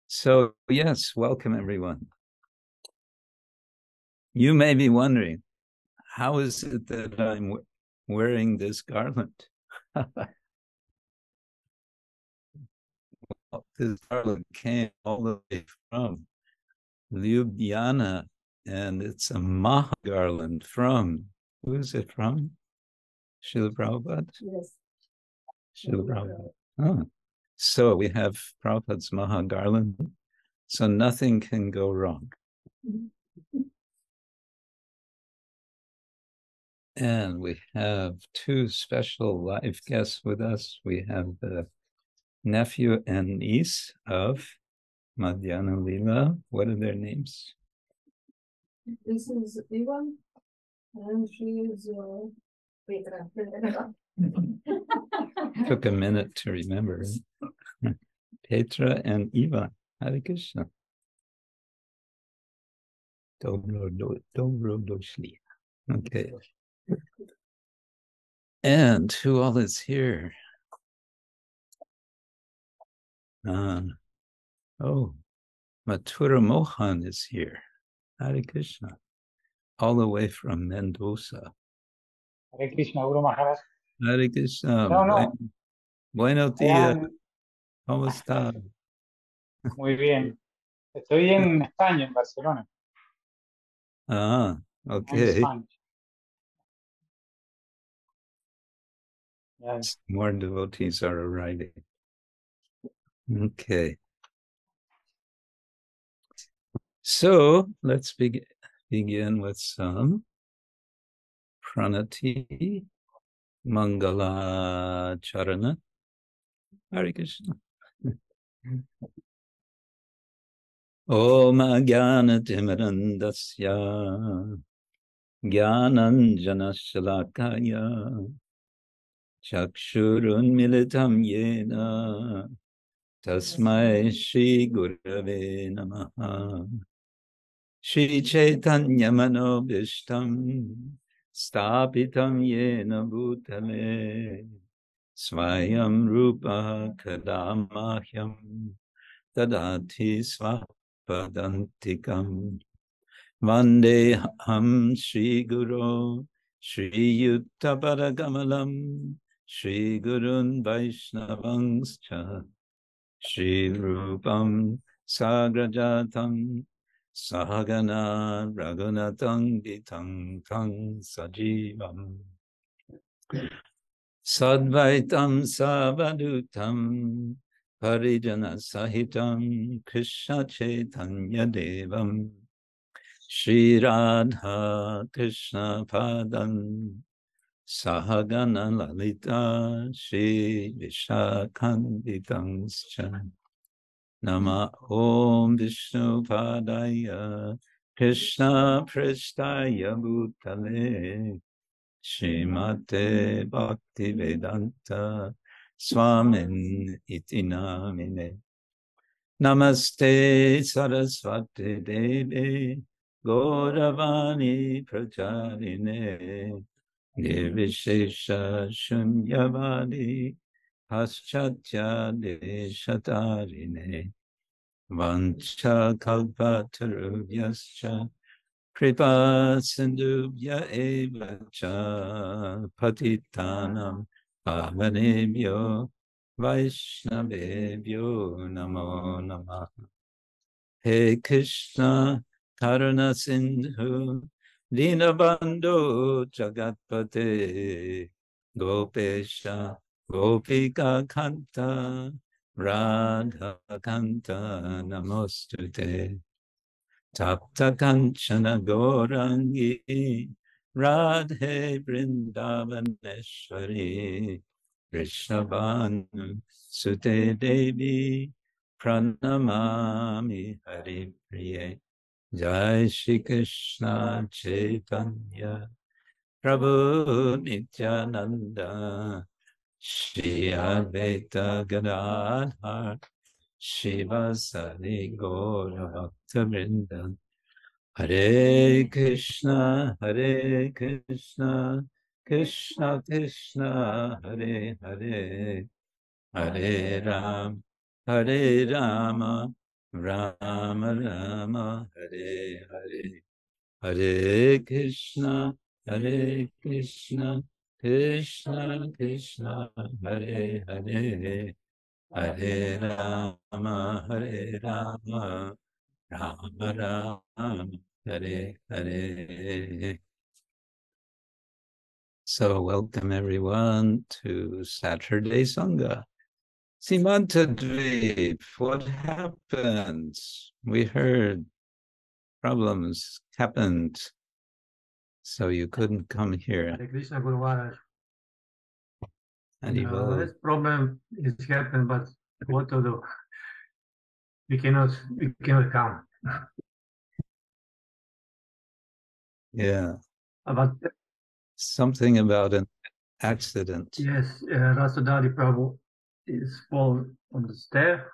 So, yes, welcome everyone. You may be wondering, how is it that I'm wearing this garland? This garland came all the way from Ljubljana, and it's a Maha garland from, who is it from? Srila Prabhupada? Yes. Srila Prabhupada. Oh. So we have Prabhupada's Maha garland, so nothing can go wrong. And we have two special live guests with us. We have the nephew and niece of Madhyana Lila. What are their names? This is Ivan, and she is Petra. Took a minute to remember. Petra and Ivan. Hare Krishna. Dobro došli. Okay. And who all is here? Mathura Mohan is here. Hare Krishna. All the way from Mendoza. Hare Krishna, Guru Maharaj. Hare Krishna. No. Buenos días. ¿Cómo está? Muy bien. Estoy en España, en Barcelona. Ah, okay. Yes. More devotees are arriving. Okay. So let's begin with some pranati mangala charana. Hare Krishna. Om Jnana Timirandasya Jnananjana Shalakaya Chakshurun Militam Yena Tasmai Shri Gurave Namaha Shri Chaitanya Manobhishtam Stapitam Yena Bhutale Swayam Rupa Kadamahyam Tadati Svapadantikam Vandeham Shri Guru Shri Yutta Paragamalam Shri Gurun Vaishnavangscha Shri Rupam Sagrajatam Sahagana Raghunatang Ditang Tang Sajivam Sadvaitam Savadutam Parijana Sahitam Krishna Chaitanya Devam Shri Radha Krishna Padam Sahagana Lalita Shri viśākhā Nama Om Vishnu Padaya Krishna Prasthaya Bhutale Srimate Bhakti Vedanta Swamin iti namine Namaste Saraswati Devi Gauravani Pracharine Nirvishesha Shunyavadi Paschatya Deshatarine Vancha Kalpatarubhyascha Kripa Sindhubhya eva cha Patitanam Pavanebhyo Vaishnavebhyo Namo Namah. He Krishna Karuna Sindhu Dinabandhu Jagatpate Gopesha Gopika Kanta Radha Kanta Namostute Tapta Kanchana Gaurangi Radhe Vrindavaneshwari Vrishabhanu Sute Devi Pranamami Hari Priye Jai Shri Krishna Chaitanya Prabhu Nityananda Shri Advaita Gadadhar Shivasari Gaura Bhakta Hare Krishna, Krishna Krishna, Hare Hare, Hare Rama, Rama Rama, Hare Hare, Hare Krishna, Krishna Krishna, Hare Hare, Hare Rama, Rama Rama, Hare Hare. So welcome everyone to Saturday Sanga. Simantadvip, what happened? We heard problems happened, so you couldn't come here. Hare Krishna Guru Maharaj. Dibo. This problem is happened, but what to do? We cannot come. Yeah, But something about an accident. yes, Rasudari Prabhu is fall on the stair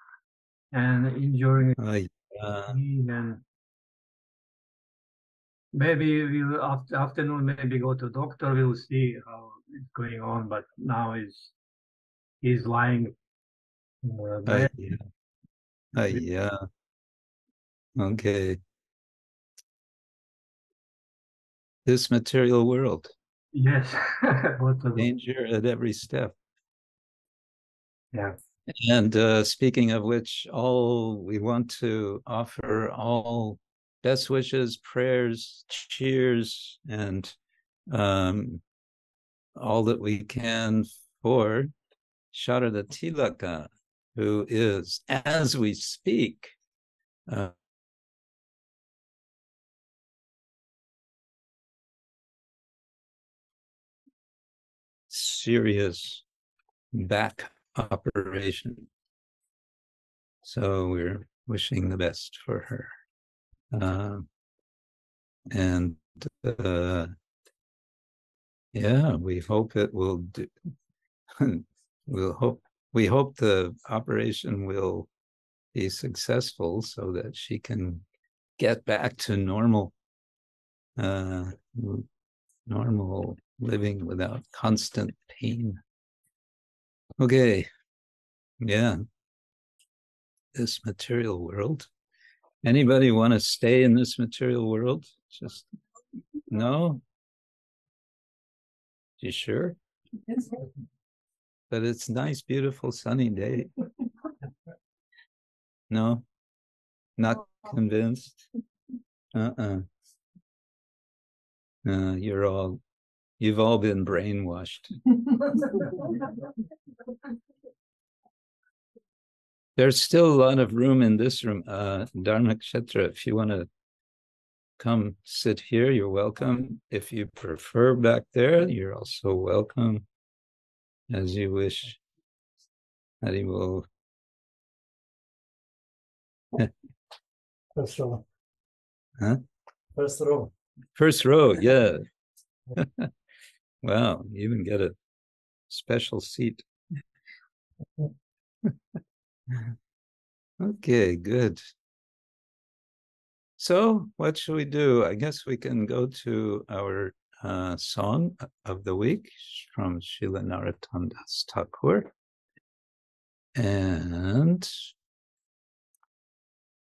and injuring Yeah. me, and maybe we will afternoon maybe go to doctor. We will see how it's going on. But now he's lying in the bed. Yeah. Okay. This material world. Yes, what to do? Danger at every step. Yeah. And speaking of which, we want to offer all best wishes, prayers, cheers, and all that we can for Sharada Tilaka, who is, as we speak, serious back operation. So we're wishing the best for her. Yeah, we hope it will do. We hope the operation will be successful so that she can get back to normal living without constant pain. Okay, yeah, this material world. Anybody want to stay in this material world? Just no? You sure? Yes. But it's nice, beautiful, sunny day. No? Not convinced? You've all been brainwashed. There's still a lot of room in this room. Dharma Kshetra, if you want to come sit here, you're welcome. If you prefer back there, you're also welcome, as you wish. Haribo. First row. Huh? First row. First row, yeah. Wow, you even get a special seat. Okay, good. So what should we do? I guess we can go to our song of the week from Srila Narottama Thakura. And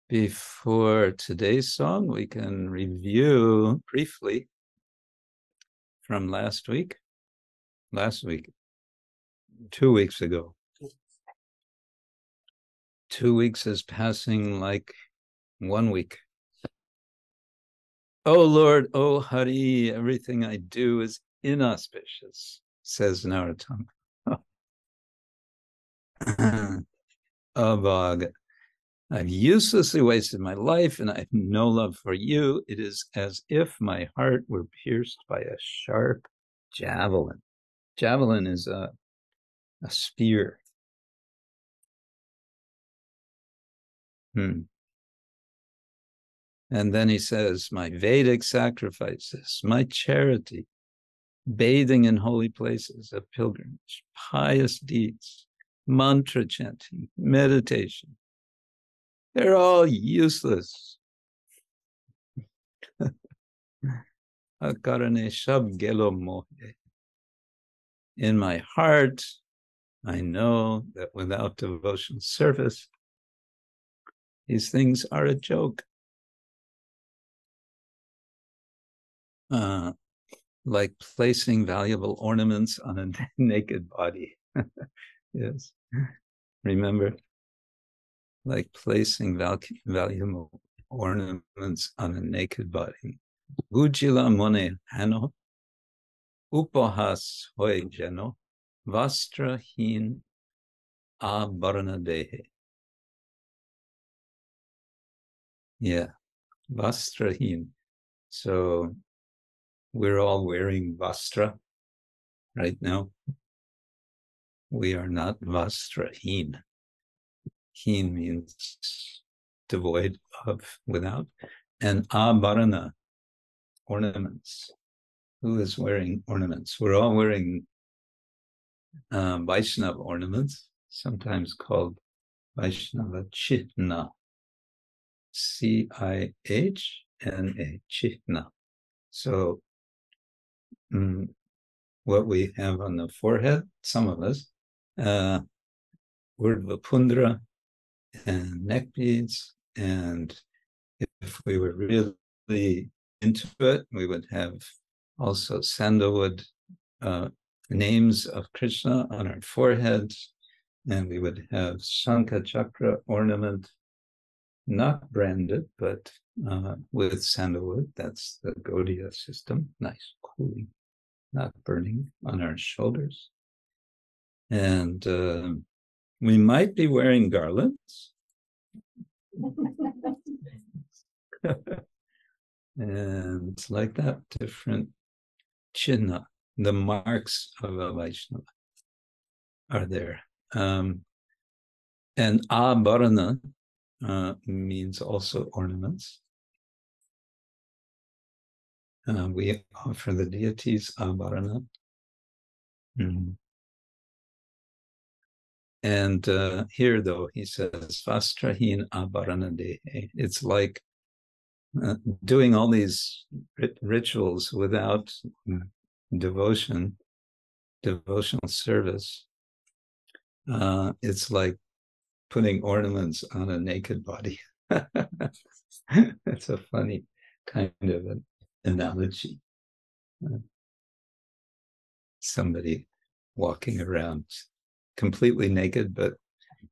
before today's song, we can review briefly from last week, 2 weeks ago. 2 weeks is passing like 1 week. Oh Lord, oh Hari, everything I do is inauspicious, says Narottama. Abhag, I've uselessly wasted my life and I have no love for you. It is as if my heart were pierced by a sharp javelin. Javelin is a spear. And then he says, my Vedic sacrifices, my charity, bathing in holy places of pilgrimage, pious deeds, mantra chanting, meditation, they're all useless. In my heart, I know that without devotional service, These things are a joke. Like placing valuable ornaments on a naked body. Yes. Remember? Like placing valuable ornaments on a naked body. Ujila mone heno, upahas hoy jeno, vastrahin āmāra dehe. Yeah, vastrahin. So we're all wearing vastra right now. We are not vastrahin. Heen means devoid of, without. And āmāra, ornaments. Who is wearing ornaments? We're all wearing Vaishnava ornaments, sometimes called Vaishnava chihna. Chihna, chihna. So what we have on the forehead, some of us, Urdhva pundra and neck beads, and if we were really into it, we would have also sandalwood names of Krishna on our foreheads, and we would have Shankha chakra ornament, not branded, but with sandalwood. That's the Gaudiya system. Nice, cooling, not burning, on our shoulders. And we might be wearing garlands. And like that, different chihna, the marks of a Vaishnava are there. And āmāra means also ornaments. We offer the deities āmāra. And here, though, he says, vastrahin āmāra dehe. It's like doing all these rituals without devotional service. It's like putting ornaments on a naked body. It's a funny kind of an analogy. Somebody walking around completely naked, but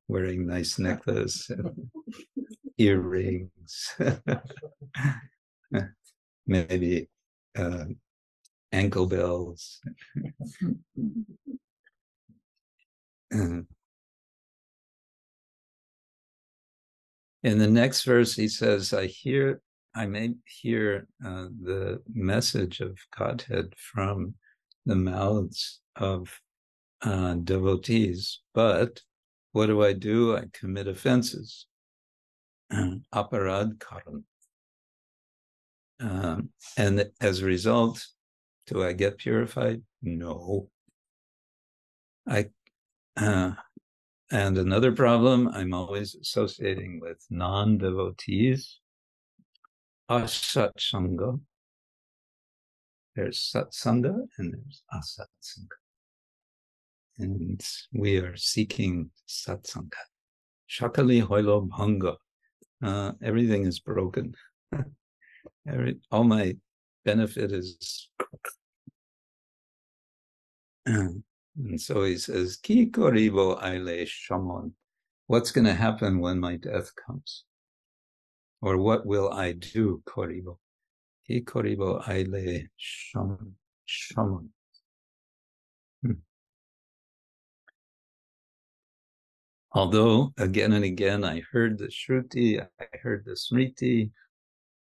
wearing nice necklace and earrings, maybe ankle bells. In the next verse, he says, I may hear the message of Godhead from the mouths of devotees, but what do? I commit offenses. Aparad karan. And as a result, do I get purified? No. And another problem, I'm always associating with non-devotees. Asat Sanga. There's satsanga and there's asat sanga. And we are seeking satsanga. Shakali hoilo bhanga. Everything is broken. All my benefit is. And so he says, Ki koribo aile shamon. What's going to happen when my death comes? Or what will I do, koribo? Ki koribo aile shamon. Although, again and again, I heard the Shruti, I heard the Smriti,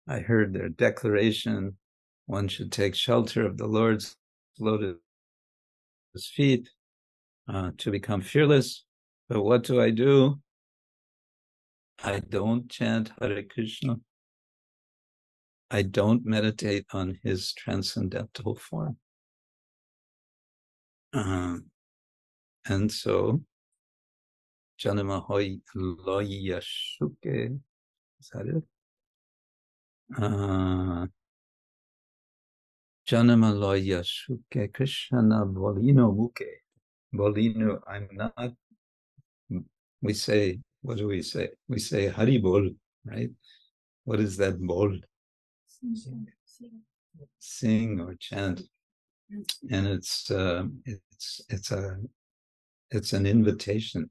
I heard their declaration, one should take shelter of the Lord's lotus feet to become fearless. But what do? I don't chant Hare Krishna. I don't meditate on his transcendental form. And so, Janama hoi loyashuke, is that it? Janama loyashuke Krishna bolino muke. Bolino, I'm not, we say what do we say? We say Hari Bol, right? What is that bol? Sing or chant, and it's an invitation.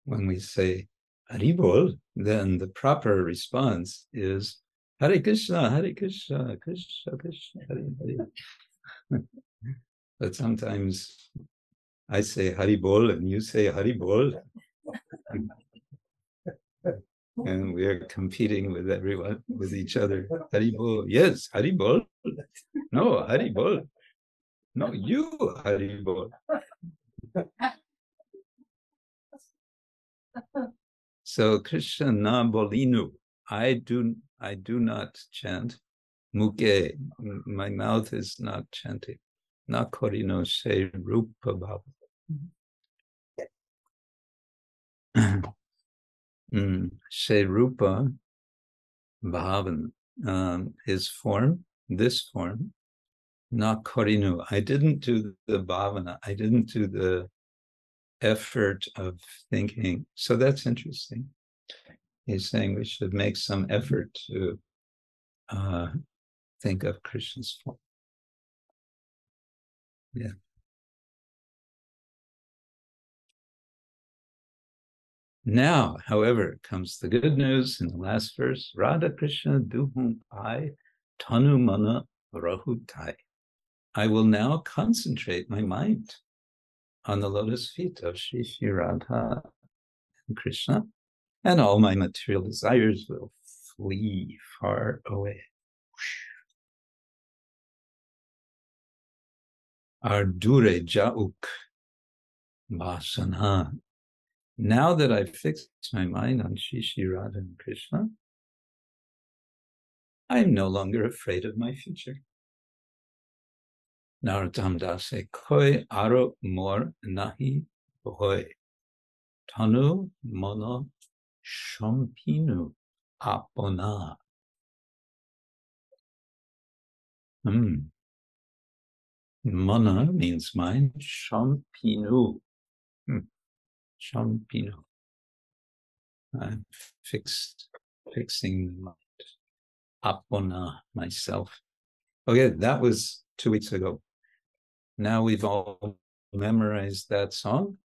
When we say Hari Bol, then the proper response is Hare Krishna, Krishna Krishna, Hare Hare. But sometimes I say Hari Bol and you say Hari Bol. And we are competing with everyone, with each other. Hari Bol, yes, Hari Bol. No, Hari Bol. No, you Hari Bol. So Krishna na bolinu. I do not chant. Muke, my mouth is not chanting. Na korino se rupa bhava. Se rupa bhavan, his form, this form, not korinu. I didn't do the bhavana. I didn't do the effort of thinking. So that's interesting. He's saying we should make some effort to think of Krishna's form. Yeah. Now, however, comes the good news in the last verse. Radha Krishna duhuň tanu mana rahutai. I will now concentrate my mind on the lotus feet of Shri Shri Radha and Krishna, and all my material desires will flee far away. Ardure jauk vasana. Now that I've fixed my mind on Shri Shri Radha and Krishna, I'm no longer afraid of my future. Narottama Dasa koi aro mor nahi hoy. Tanu mono shampinu apona. Mana means mind. Shampinu. Shampinu. I'm fixing the mind. Apona, myself. Okay, that was 2 weeks ago. Now we've all memorized that song.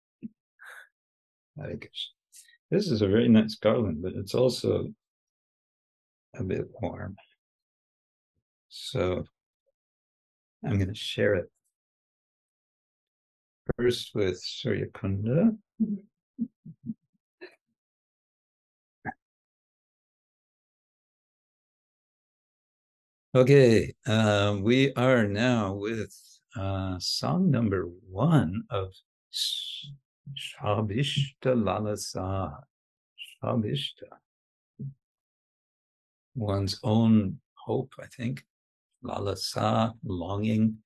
This is a very nice garland, but it's also a bit warm. So I'm going to share it first with Surya Kunda. Okay, we are now with song number 1 of Swabhista Lalasa. Swabhista. One's own hope, I think. Lalasa, longing.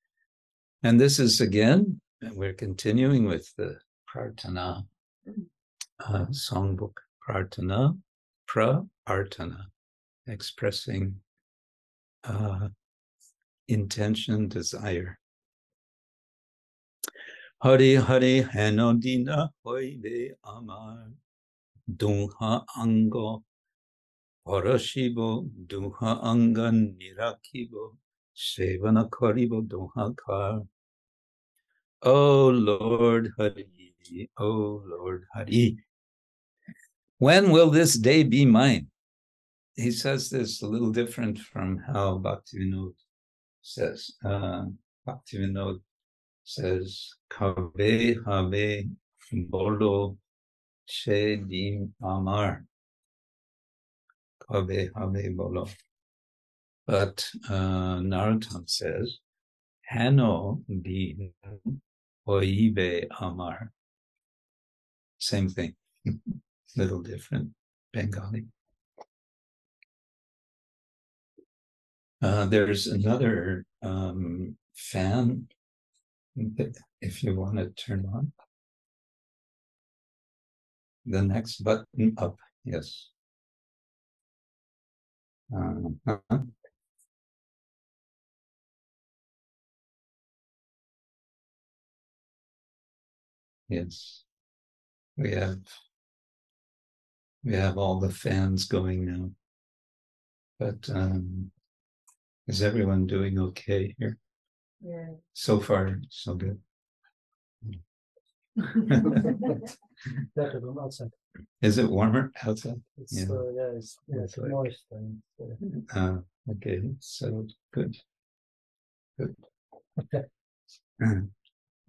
And this is again, we're continuing with the Prarthana songbook. Prarthana, Prarthana, expressing intention, desire. Hari Hari Hena Dina Hoibe āmāra dońha ańga paraśibo duhuň ańga nirakhibo sevana koribo dońhākāra. Oh Lord Hari, oh Lord Hari, when will this day be mine? He says this a little different from how Bhaktivinoda says. Bhaktivinoda says, Kave have bolo she dim āmāra. Kave have bolo. But Narottama says, heno din Hoibe āmāra. Same thing, little different, Bengali. There's another fan, if you want to turn on. The next button up, yes. Yes, we have We have all the fans going now. But is everyone doing okay here? Yeah. So far, so good. Better than outside. Is it warmer outside? It's Yeah. it's It's like- moist and Okay, so good. Good.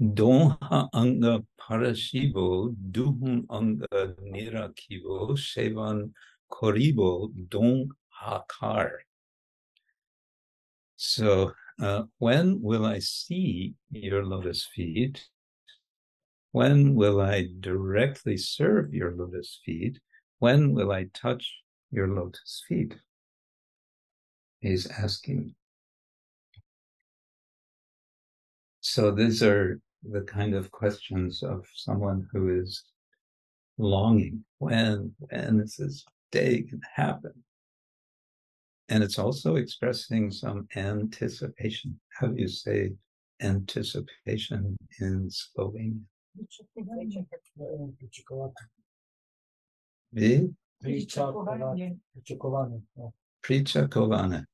Dońha ańga paraśibo, duhuń ańga nirakhibo, sevana koribo, dońhākāra. So, when will I see your lotus feet? When will I directly serve your lotus feet? When will I touch your lotus feet? He's asking. So these are the kind of questions of someone who is longing. When is this day going to happen? And it's also expressing some anticipation. How do you say anticipation in Slovenian? Vi? Pričakovanie. Pričakovanie.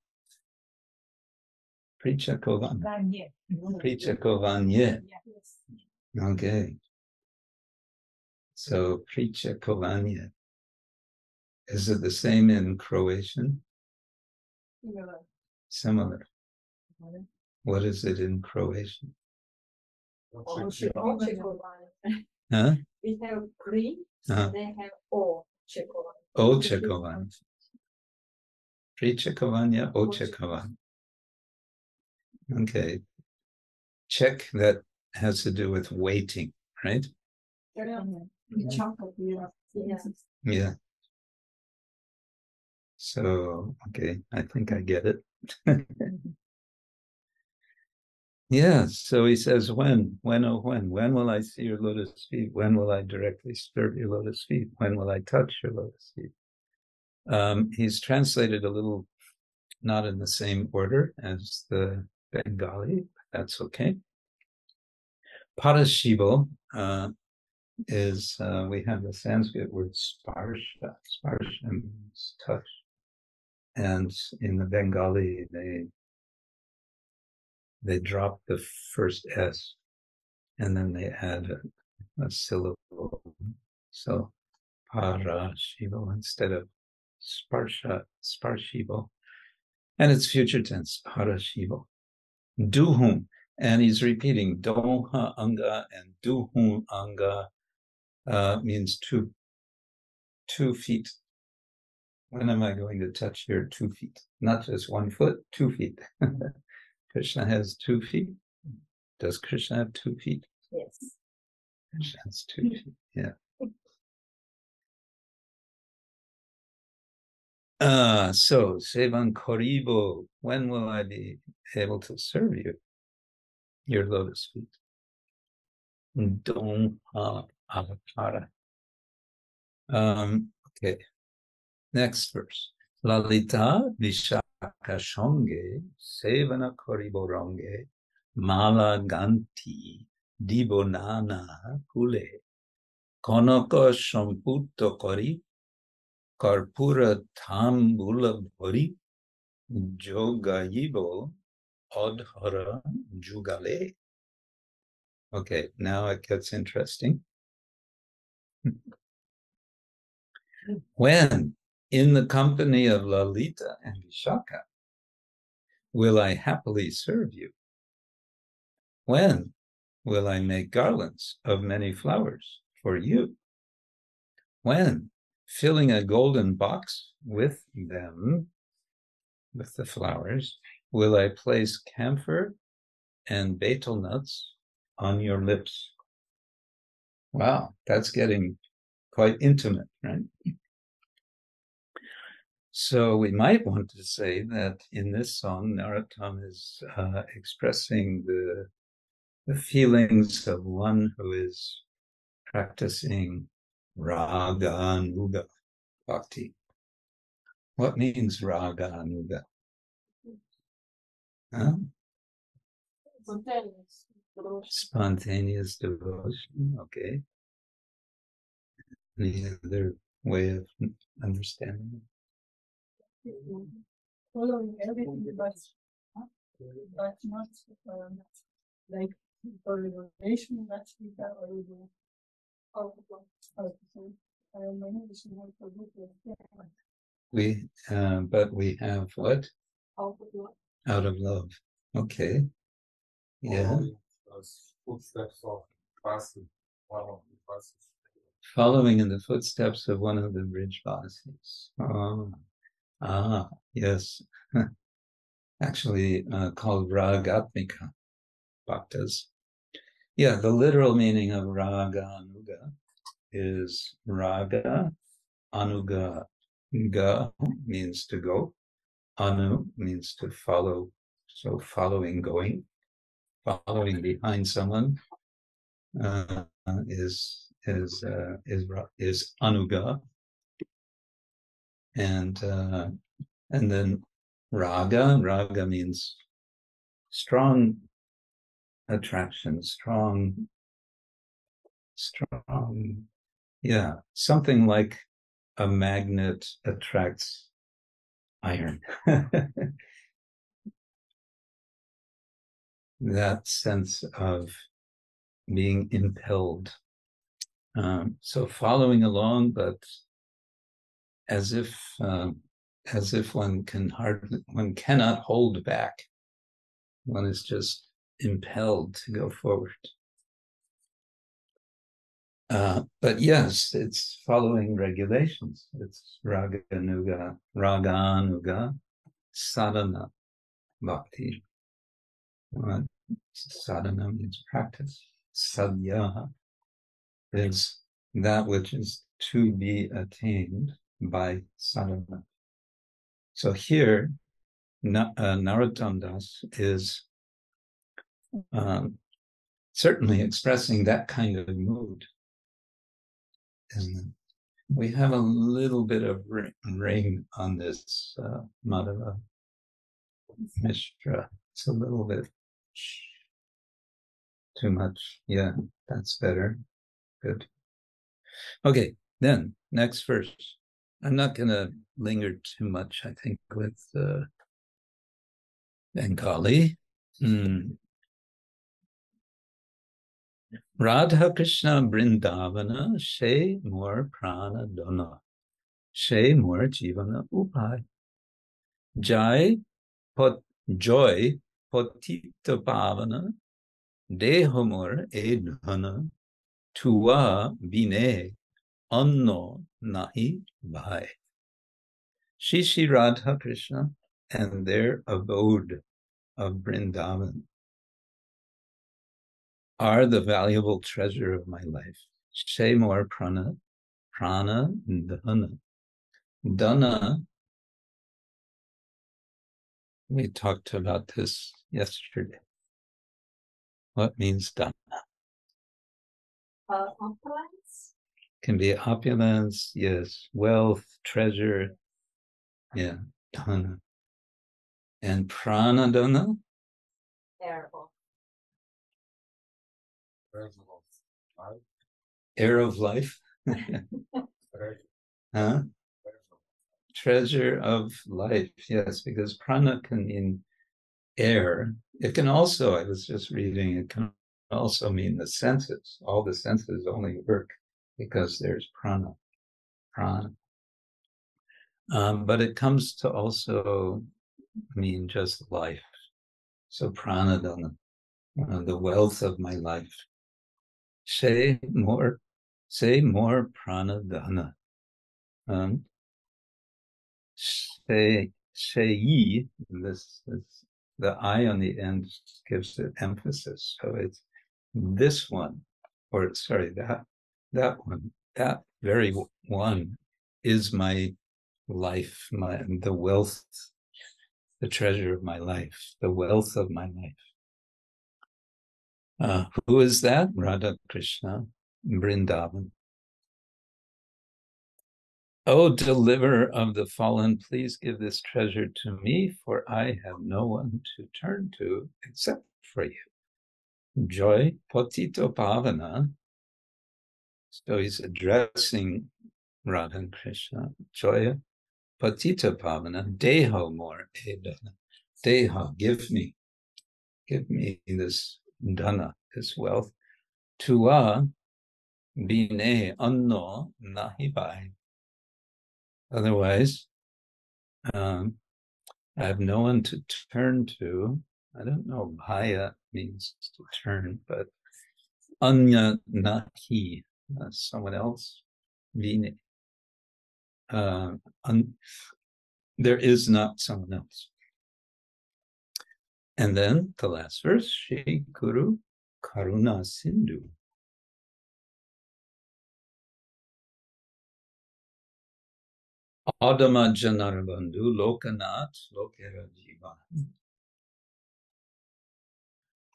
Pričakovanie. Okay. So pričakovanie. Is it the same in Croatian? Similar. What is it in Croatian? Huh? We have pri, Uh-huh. they have očekovanje. Očekovanje. Pričakovanje, očekovanje. Okay. Check, that has to do with waiting, right? Yeah. So, okay, I think I get it. Yeah, so he says, when will I see your lotus feet? When will I directly serve your lotus feet? When will I touch your lotus feet? He's translated a little, not in the same order as the Bengali, but that's okay. Paraśibo is, we have the Sanskrit word sparsha. Sparsha means touch. And in the Bengali, they drop the first S and then they add a syllable. So paraśibo instead of sparshibo. And it's future tense, paraśibo. Duhuň, and he's repeating dońha ańga, and duhuň ańga means 2 feet. When am I going to touch your 2 feet? Not just 1 foot, 2 feet. Krishna has 2 feet. Does Krishna have 2 feet? Yes. Krishna has 2 feet, yeah. So, sevana koribo, when will I be able to serve you? Your lotus feet. Dońhākāra. Okay. Next verse. Lalitā viśākhā sańge, sevana koribo rańge, mālā gāńthi, dibo nāna kule, konaka samputto kori, karpura thambula bhari, jogayibo adhara jugale. Okay, now it gets interesting. When, in the company of Lalita and Viśākhā, will I happily serve you? When will I make garlands of many flowers for you? When, filling a golden box with them, with the flowers, will I place camphor and betel nuts on your lips? Wow, that's getting quite intimate, right? So we might want to say that in this song, Narottama is expressing the feelings of one who is practicing raga-nuga bhakti. What means raga-nuga? Huh? Spontaneous devotion, okay. Any other way of understanding it. Following everything, but not like for revelation, that's the original. But we have what? Out of love. Okay. Yeah. Footsteps of Vasi, one of the Vasis. Following in the footsteps of one of the bridge Vasis. Yes. Actually called Ragatmika Bhaktas. Yeah, the literal meaning of Raga Anuga is Raga Anuga. Ga means to go. Anu means to follow. So following, going. Following behind someone is anuga, and then raga means strong attraction, strong, yeah, something like a magnet attracts iron. That sense of being impelled. So following along, but as if one cannot hold back. One is just impelled to go forward. But yes, it's following regulations. It's raganuga, sadhana bhakti. Sadhana means practice. Sadhya is that which is to be attained by sadhana. So here, Narottama Das is certainly expressing that kind of mood. And we have a little bit of rain on this Madhava Mishra. It's a little bit too much. Yeah, that's better. Good. Okay, then next verse. I'm not going to linger too much, I think, with Bengali. Radha Krishna Brindavana, She More Prana Dona, She More Jivana Upai. Joy Potita Pavana, Dehomor Edhana, Tua Bine, Anno Nahi Bhai. Shishi Radha Krishna and their abode of Vrindavan are the valuable treasure of my life. Shemor prana, dhana. Dhana, we talked about this yesterday. What means dhana? Opulence? Can be opulence, yes, wealth, treasure, yeah, dhana. And prana dhana? Air of life. Huh? Treasure of life, yes, because prana can mean air. It can also, I was just reading, it can also mean the senses. All the senses only work because there's prana. But it comes to also mean just life. So prana dhana, the wealth of my life. Say more prana dhana. Shayi, this the I on the end gives it emphasis. So it's this one, or sorry, that one, that very one is my life, the wealth, the treasure of my life, the wealth of my life. Who is that? Radha Krishna, Vrindavan. O deliverer of the fallen, please give this treasure to me, for I have no one to turn to except for you. Joy Potito Pavana. So he's addressing Radha and Krishna, Joya, Patita Pavana, Deho more, Deha, give me this dhana, this wealth. Tua bine anno nahibai. Otherwise, I have no one to turn to. I don't know, bhaya means to turn, but anya nahi, someone else, bine. There is not someone else. And then the last verse, Shri Guru Karuna Sindhu. Adama Janarabandhu Lokanath Lokera Jiva.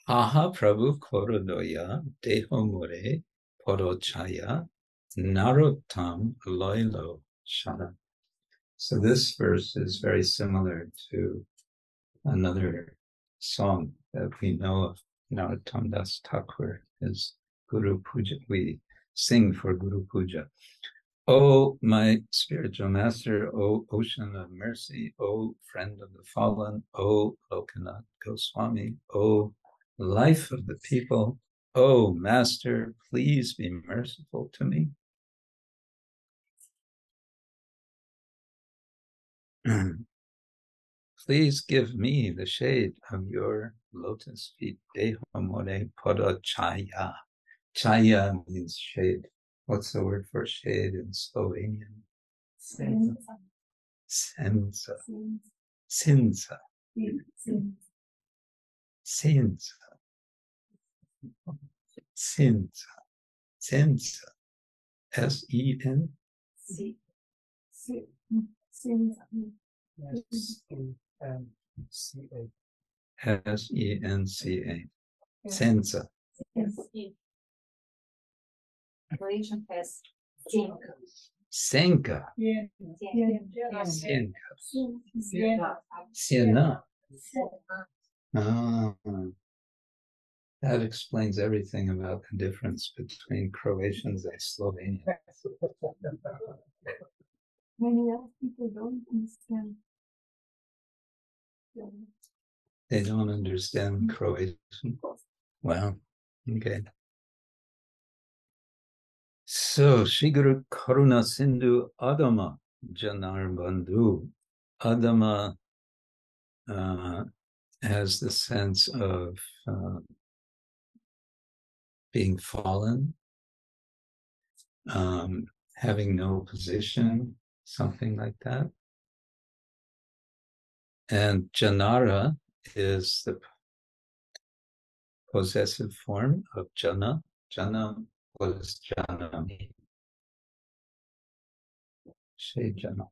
Aha Prabhu Korodoya Deho More pada-chāyā Narottama Loilo Shana. So this verse is very similar to another song that we know of, Narottama Thakura, is Guru Puja. We sing for Guru Puja. O my spiritual master, O ocean of mercy, O friend of the fallen, O Lokanath Goswami, O life of the people, O master, please be merciful to me. Please give me the shade of your lotus feet. Deho more pada-chāyā. Chāyā means shade. What's the word for shade in Slovenian? Senza. Senza. Senza. Senza. Senza. Senza. S-E-N? S-E-N-C-A. Senza. Croatian has Sanga. Sanga. Sanga. Hena. That explains everything about the difference between Croatians and Slovenians. Many other people don't understand. They don't understand Croatian. Wow. Okay. So, Shri Guru Karuna Sindhu Adama Janarbandhu. Adama has the sense of being fallen, having no position, something like that. And Janara is the possessive form of Jana. Jana, what does Jana mean? Shri Jana.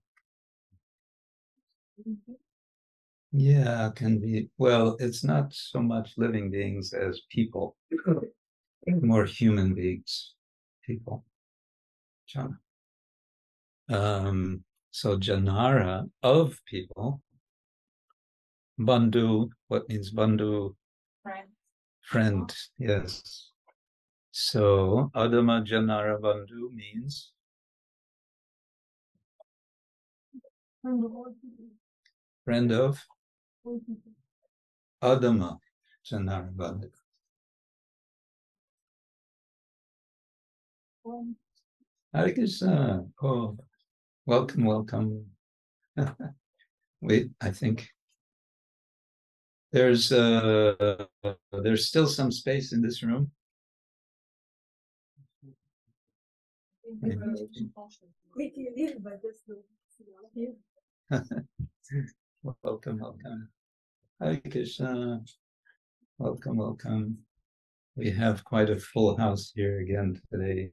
Yeah, can be. Well, it's not so much living beings as people, more human beings, people. Jana. So Janara, of people. Bandhu, what means bandhu? Friend, yes. So Adama Janara Bandhu means friend of Adama Janara Bandhu. Hare Krishna. Oh, welcome, welcome. Wait, I think there's still some space in this room. Welcome, welcome. Hare Krishna. Welcome, welcome. We have quite a full house here again today.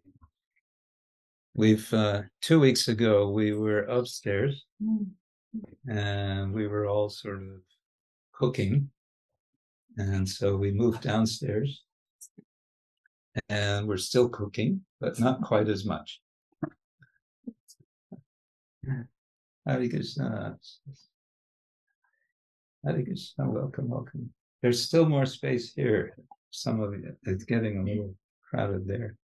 We've 2 weeks ago we were upstairs and we were all sort of cooking, and so we moved downstairs and we're still cooking, but not quite as much. Hare Krishna. Hare Krishna, welcome, welcome. There's still more space here. Some of it, it's getting a little crowded there.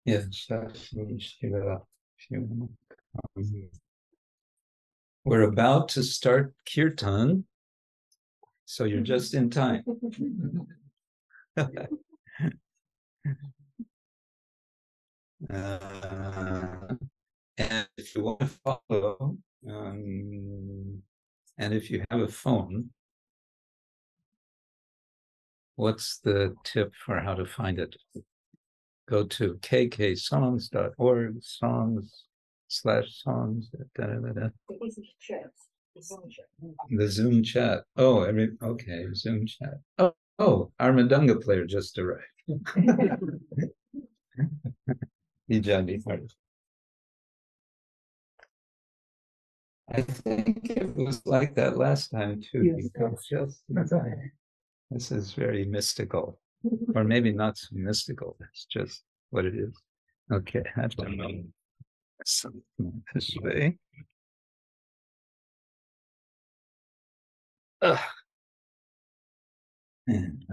Yes, we're about to start kirtan, so you're just in time. And if you want to follow, and if you have a phone, what's the tip for how to find it? Go to kksongs.org, songs/songs. The Zoom chat. Oh, okay, Zoom chat. Oh, our Madanga player just arrived. I think it was like that last time too. Yes. You come just in time. This is very mystical, or maybe not so mystical. That's just what it is. Okay, I have to move something this way. And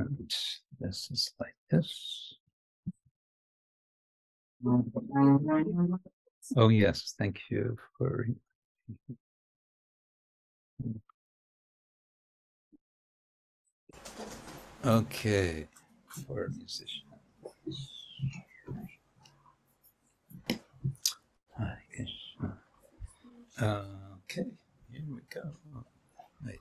this is like this. Oh yes, thank you for. Okay, for a musician. Hare Krishna. Okay, here we go. Wait.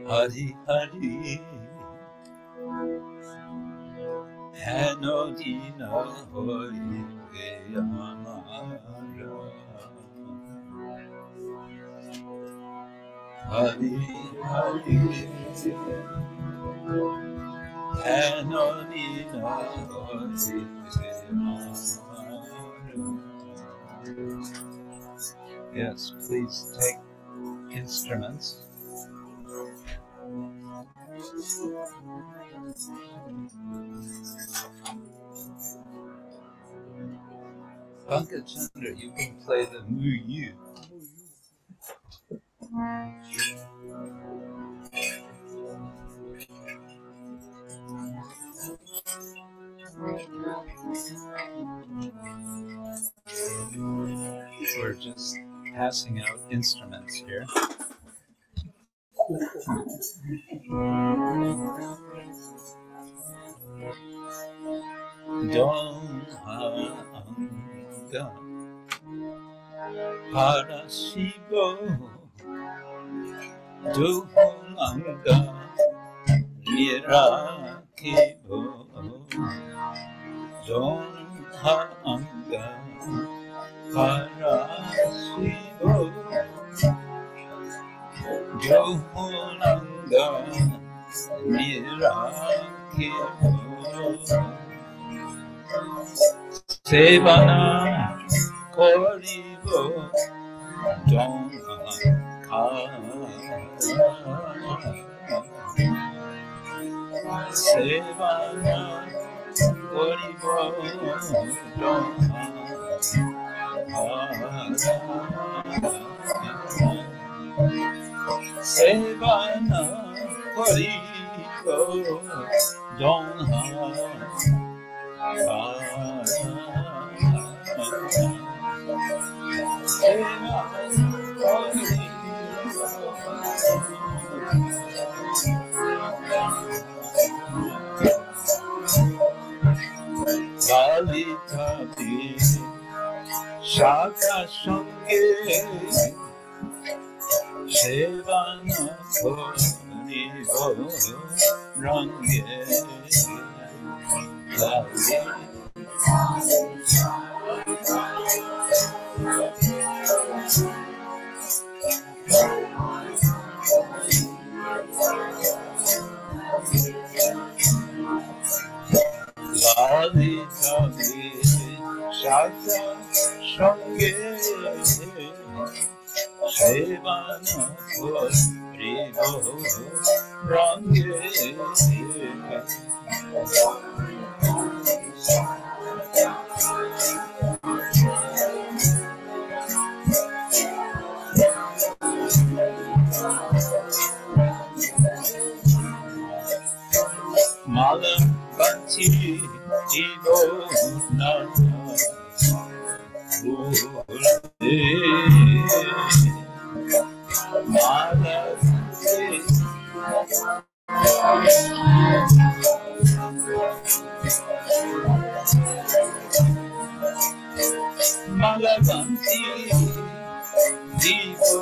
Hari Hari Heno Dina Hoibe āmāra Hari Hari Heno Dina Hoibe āmāra. Yes, please take instruments. Pankajchandra, you can play the muyu. We're just passing out instruments here. Dońha ańga paraśibo duhuń nirakhibo dońha paraśibo duhuń nirakhibo sevana koribo dońhākāra sevana koribo dońhākāra sevana koribo dońhākāra. Lalitā viśākhā sańge sevana koribo rańge Lalitā viśākhā sańge sevana koribo rańge mālā gāńthi dibo mālā gāńthi dibo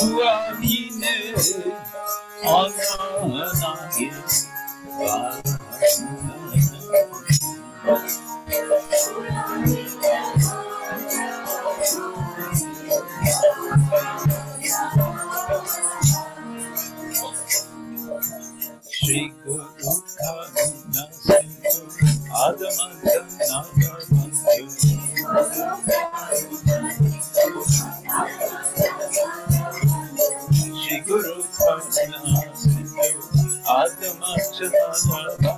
Swabhine Ananahi Shri Guru Karuna Sindhu Adamanta Nagamantu Shri Guru Karuna Sindhu Adamanta Nagamantu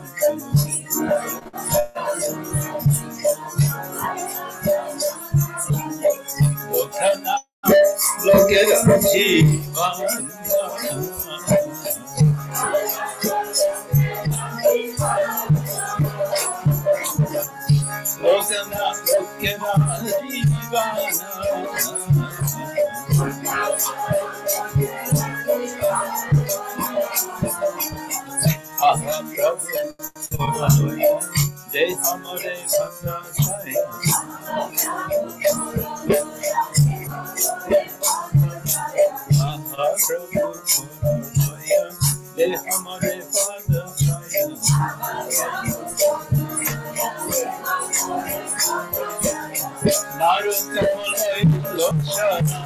Lokana Lokera Jivana Lokana Lokera Jivana Aha Prabhu De Hamare pada-chāyā Aha Prabhu De Hamare pada-chāyā Narottama Lokshana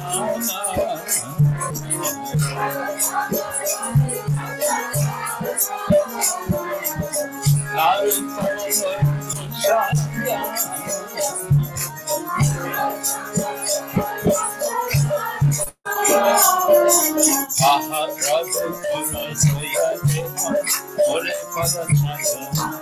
Aha Prabhu Ore pada-chāyā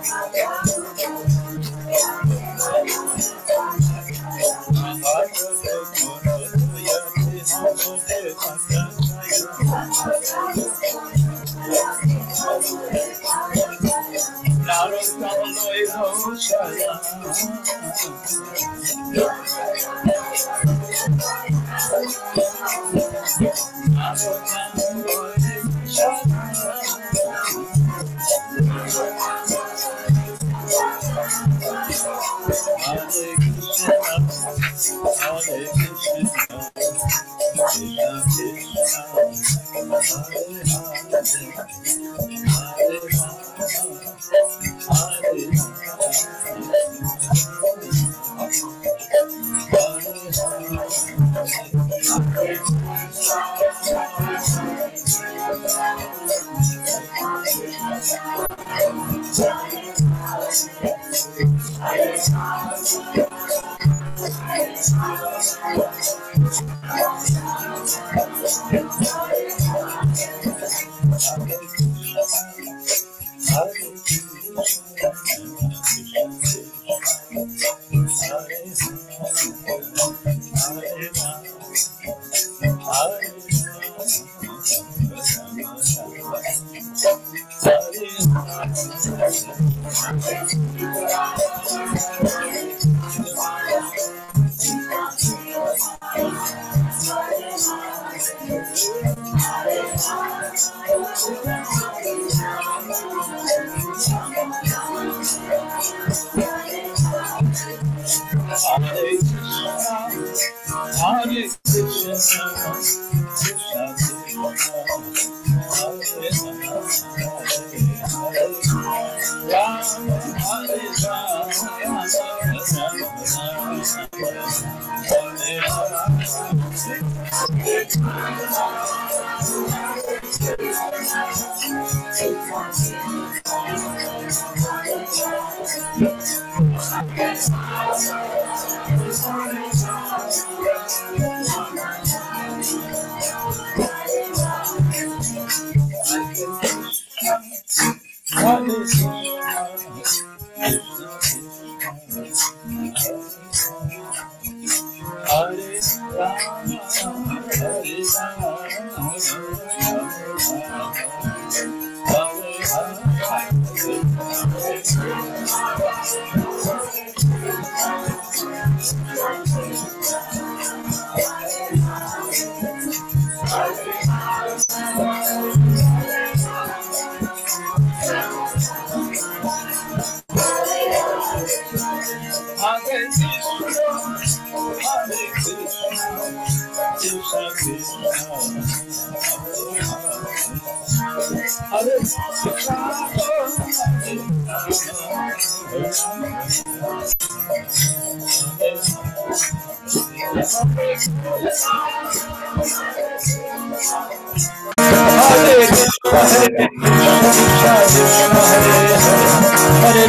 Krishna Hare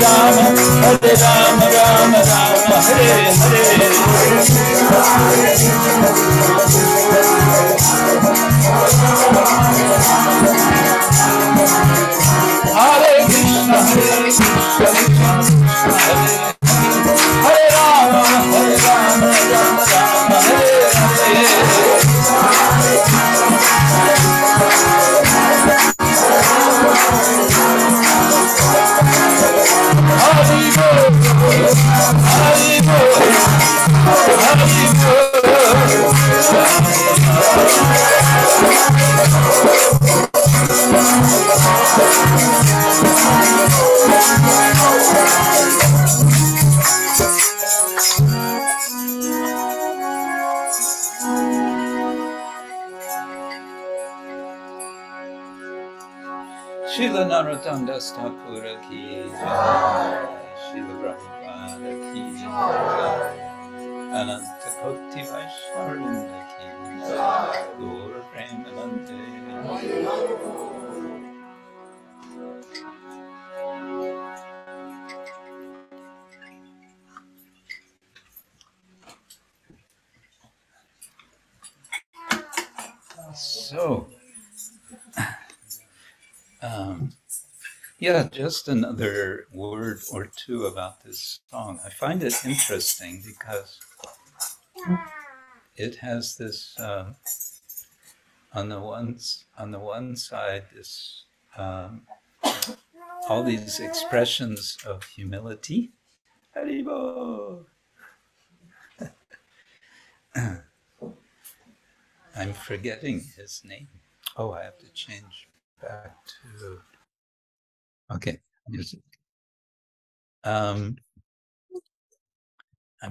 Rama, Rama Rama, Hare Hare Krishna, Hare Rama, Rama Rama, Hare Srila Narottama Thakura ki jai, Srila Prabhupada ki jai, Ananta Koti Vaishnava ki jai, Gaura Premanande. So, yeah, just another word or two about this song. I find it interesting because it has this on the one side this all these expressions of humility. Koribo. I'm forgetting his name. Oh, I have to change back to. Okay, music. I'm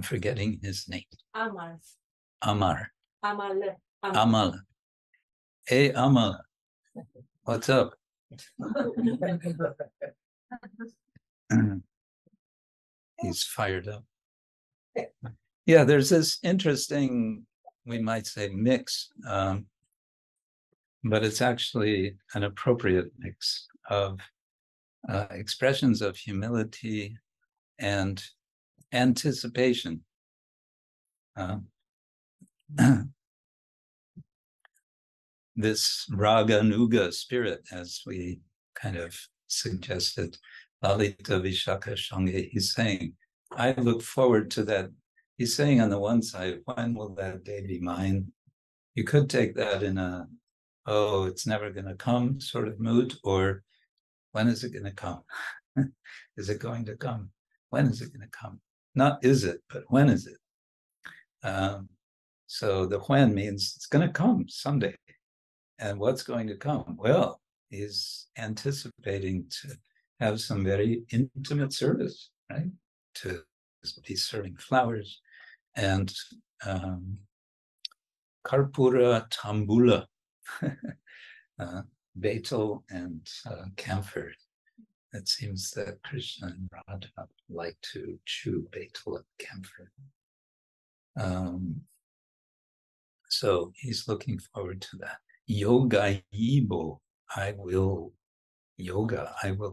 forgetting his name. āmāra. Āmāra. āmāra. Hey, āmāra. What's up? He's fired up. Yeah, there's this interesting, we might say, mix, but it's actually an appropriate mix of expressions of humility and anticipation. This raga nuga spirit, as we kind of suggested, lalitā viśākhā sańge, he's saying, I look forward to that. He's saying on the one side, when will that day be mine? You could take that in a, oh, it's never going to come sort of mood, or when is it going to come? Is it going to come? When is it going to come? Not is it, but when is it? So the when means it's going to come someday. And what's going to come? Well, he's anticipating to have some very intimate service, right? To be serving flowers and karpura tambula, betel and camphor. It seems that Krishna and Radha like to chew betel and camphor. So he's looking forward to that. Yoga yibo, I will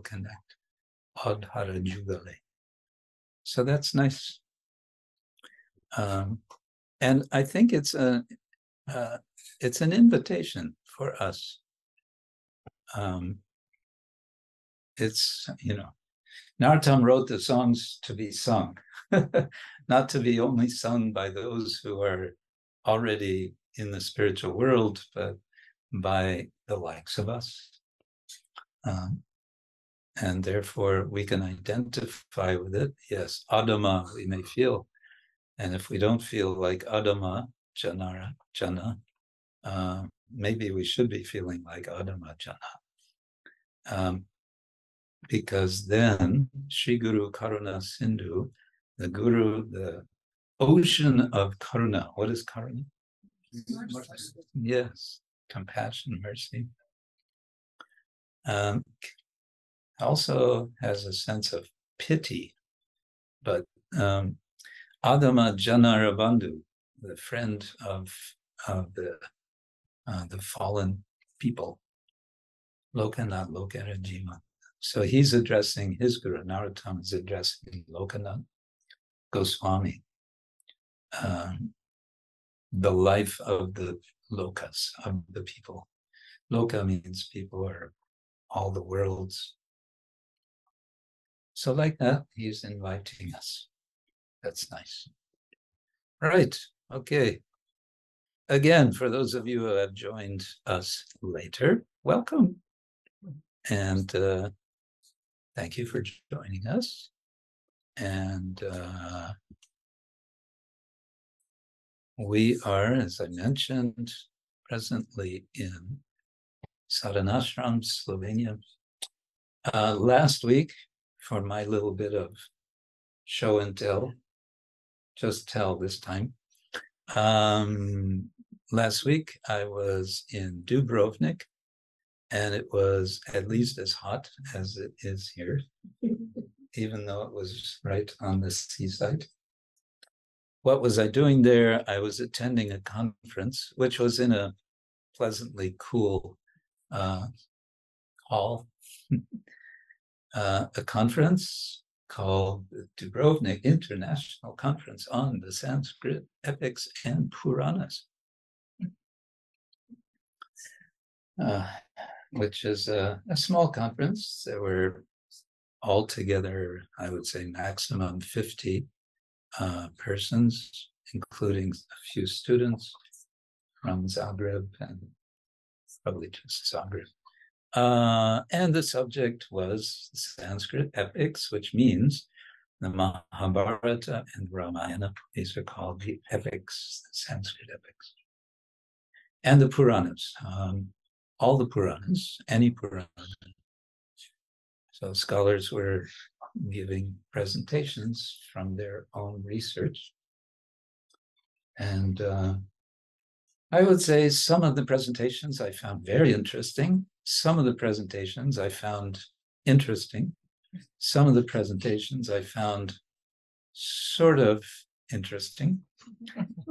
connect. Adhara jugale. So that's nice. And I think it's an invitation for us. It's, Narottama wrote the songs to be sung, not to be only sung by those who are already in the spiritual world, but by the likes of us. And therefore we can identify with it. Yes, Adama, we may feel. And if we don't feel like Adama Jana, maybe we should be feeling like Adama Jana. Because then Sri Guru Karuna Sindhu, the Guru, the ocean of Karuna. What is Karuna? Yes, compassion, mercy. Also has a sense of pity, but Adama Janarabandhu, the friend of the fallen people, Lokanath Lokarajima. So he's addressing his guru. Narottama is addressing Lokanath Goswami, the life of the lokas, of the people. Loka means people, or all the worlds. So like that, he's inviting us. That's nice. Right, okay. Again, for those of you who have joined us later, welcome. And thank you for joining us. And we are, as I mentioned, presently in Sadhanasrama, Slovenia. Last week, for my little bit of show and tell, just tell this time. Last week, I was in Dubrovnik, and it was at least as hot as it is here, even though it was right on the seaside. What was I doing there? I was attending a conference, which was in a pleasantly cool hall, a conference called the Dubrovnik International Conference on the Sanskrit Epics and Puranas, which is a small conference. There were altogether, I would say, maximum 50 persons, including a few students from Zagreb, and probably just Zagreb. And the subject was Sanskrit epics, which means the Mahabharata and Ramayana. These are called the epics, the Sanskrit epics. And the Puranas, all the Puranas, any Purana. So scholars were giving presentations from their own research. And I would say some of the presentations I found very interesting. Some of the presentations I found interesting. Some of the presentations I found sort of interesting.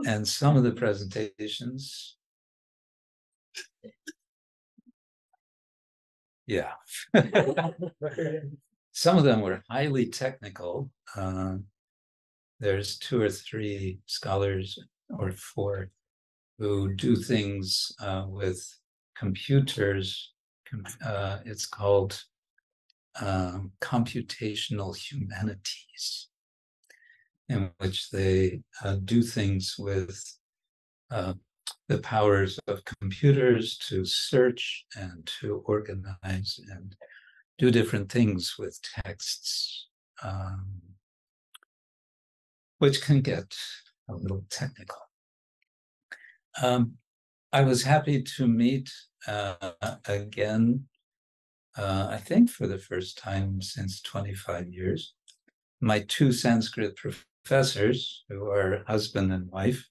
And some of the presentations, yeah. Some of them were highly technical. There's 2 or 3 scholars, or 4, who do things with computers. It's called computational humanities, in which they do things with the powers of computers to search and to organize and do different things with texts, which can get a little technical. I was happy to meet again, I think for the first time since 25 years, my 2 Sanskrit professors, who are husband and wife,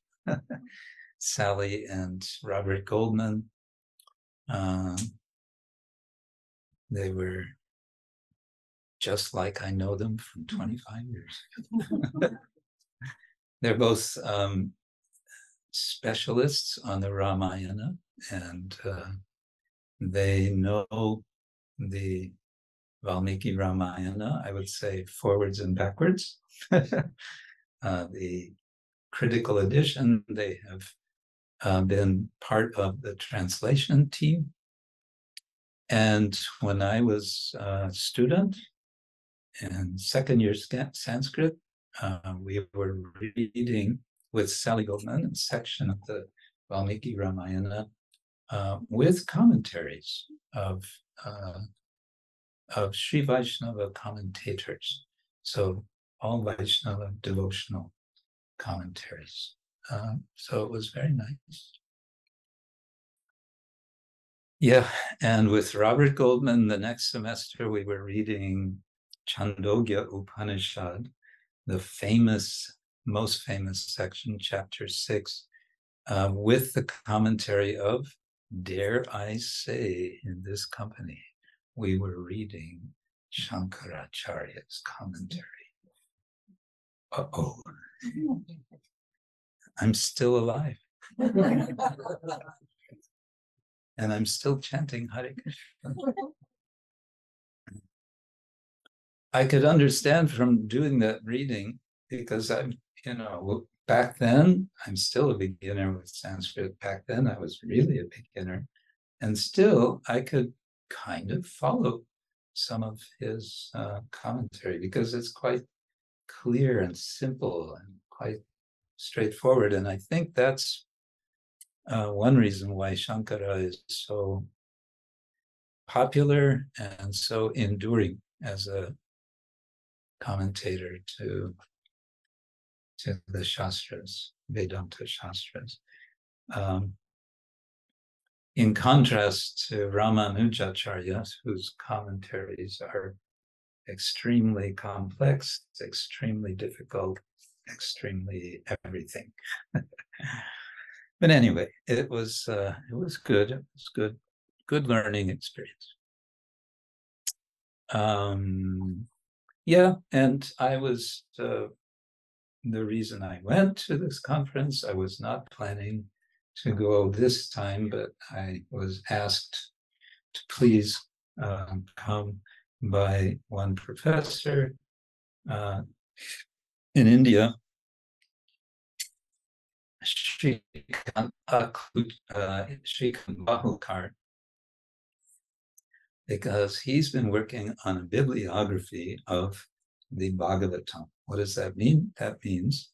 Sally and Robert Goldman. They were just like I know them from 25 years. They're both specialists on the Ramayana, and they know the Valmiki Ramayana, I would say, forwards and backwards. The critical edition, they have been part of the translation team. And when I was a student in second year Sanskrit, we were reading with Sally Goldman a section of the Valmiki Ramayana with commentaries of Sri Vaishnava commentators. So all Vaishnava devotional commentaries. So it was very nice. Yeah, and with Robert Goldman, the next semester we were reading Chandogya Upanishad, the famous, most famous section, chapter 6, with the commentary of, dare I say, in this company, we were reading Shankaracharya's commentary. Uh-oh. I'm still alive. And I'm still chanting Hare Krishna. I could understand from doing that reading, because I'm, back then, I'm still a beginner with Sanskrit. Back then, I was really a beginner. And still, I could kind of follow some of his commentary, because it's quite clear and simple and quite straightforward. And I think that's one reason why Shankara is so popular and so enduring as a commentator to the Shastras, Vedanta Shastras. In contrast to Ramanujacharya, whose commentaries are extremely complex, extremely difficult, extremely everything. But anyway, it was good. It was good learning experience. Yeah, and I was the reason I went to this conference. I was not planning to go this time, but I was asked to please come by one professor in India, Shrikant, because he's been working on a bibliography of the Bhagavatam. What does that mean? That means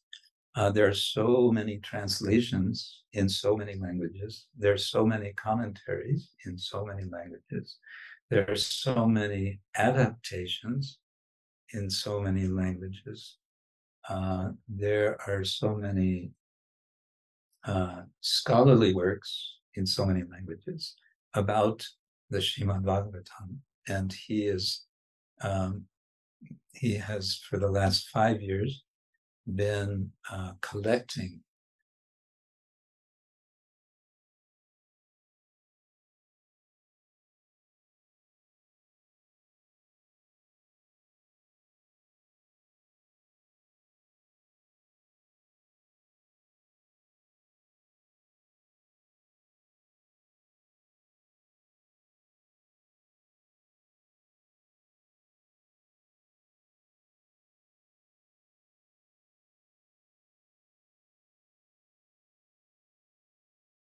there are so many translations in so many languages. There are so many commentaries in so many languages. There are so many adaptations in so many languages. There are so many scholarly works in so many languages about the Srimad Bhagavatam, and he has for the last 5 years been collecting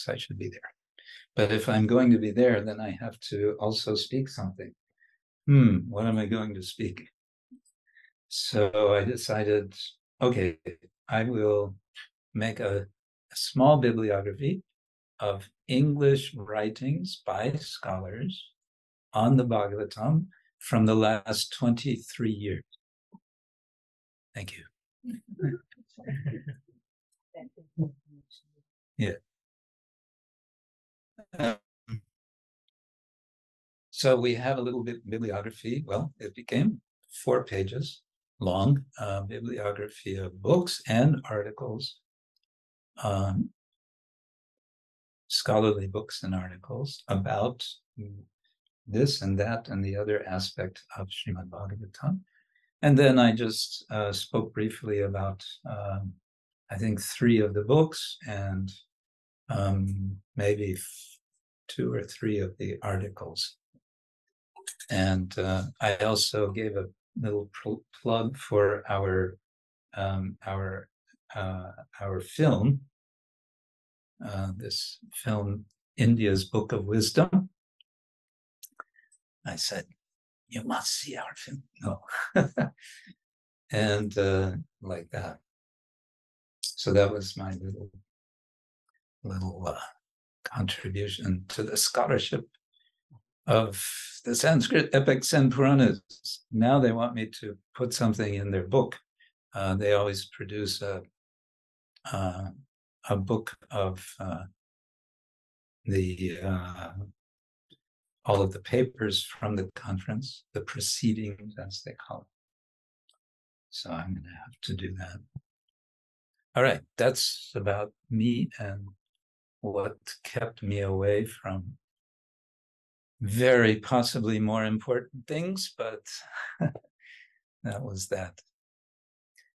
I should be there. But if I'm going to be there, then I have to also speak something. What am I going to speak? So I decided, okay, I will make a small bibliography of English writings by scholars on the Bhagavatam from the last 23 years. Thank you. Yeah. So we have a little bit bibliography. Well, it became 4 pages long, bibliography of books and articles, scholarly books and articles about this and that and the other aspect of Srimad Bhagavatam. And then I just spoke briefly about, I think, 3 of the books and maybe 2 or 3 of the articles. And I also gave a little plug for our film, this film, India's Book of Wisdom. I said, you must see our film. No. And like that. So that was my little contribution to the scholarship of the Sanskrit epics and Puranas. Now they want me to put something in their book. They always produce a book of all of the papers from the conference, the proceedings, as they call it. So I'm going to have to do that. All right, that's about me and what kept me away from very possibly more important things, but that was that.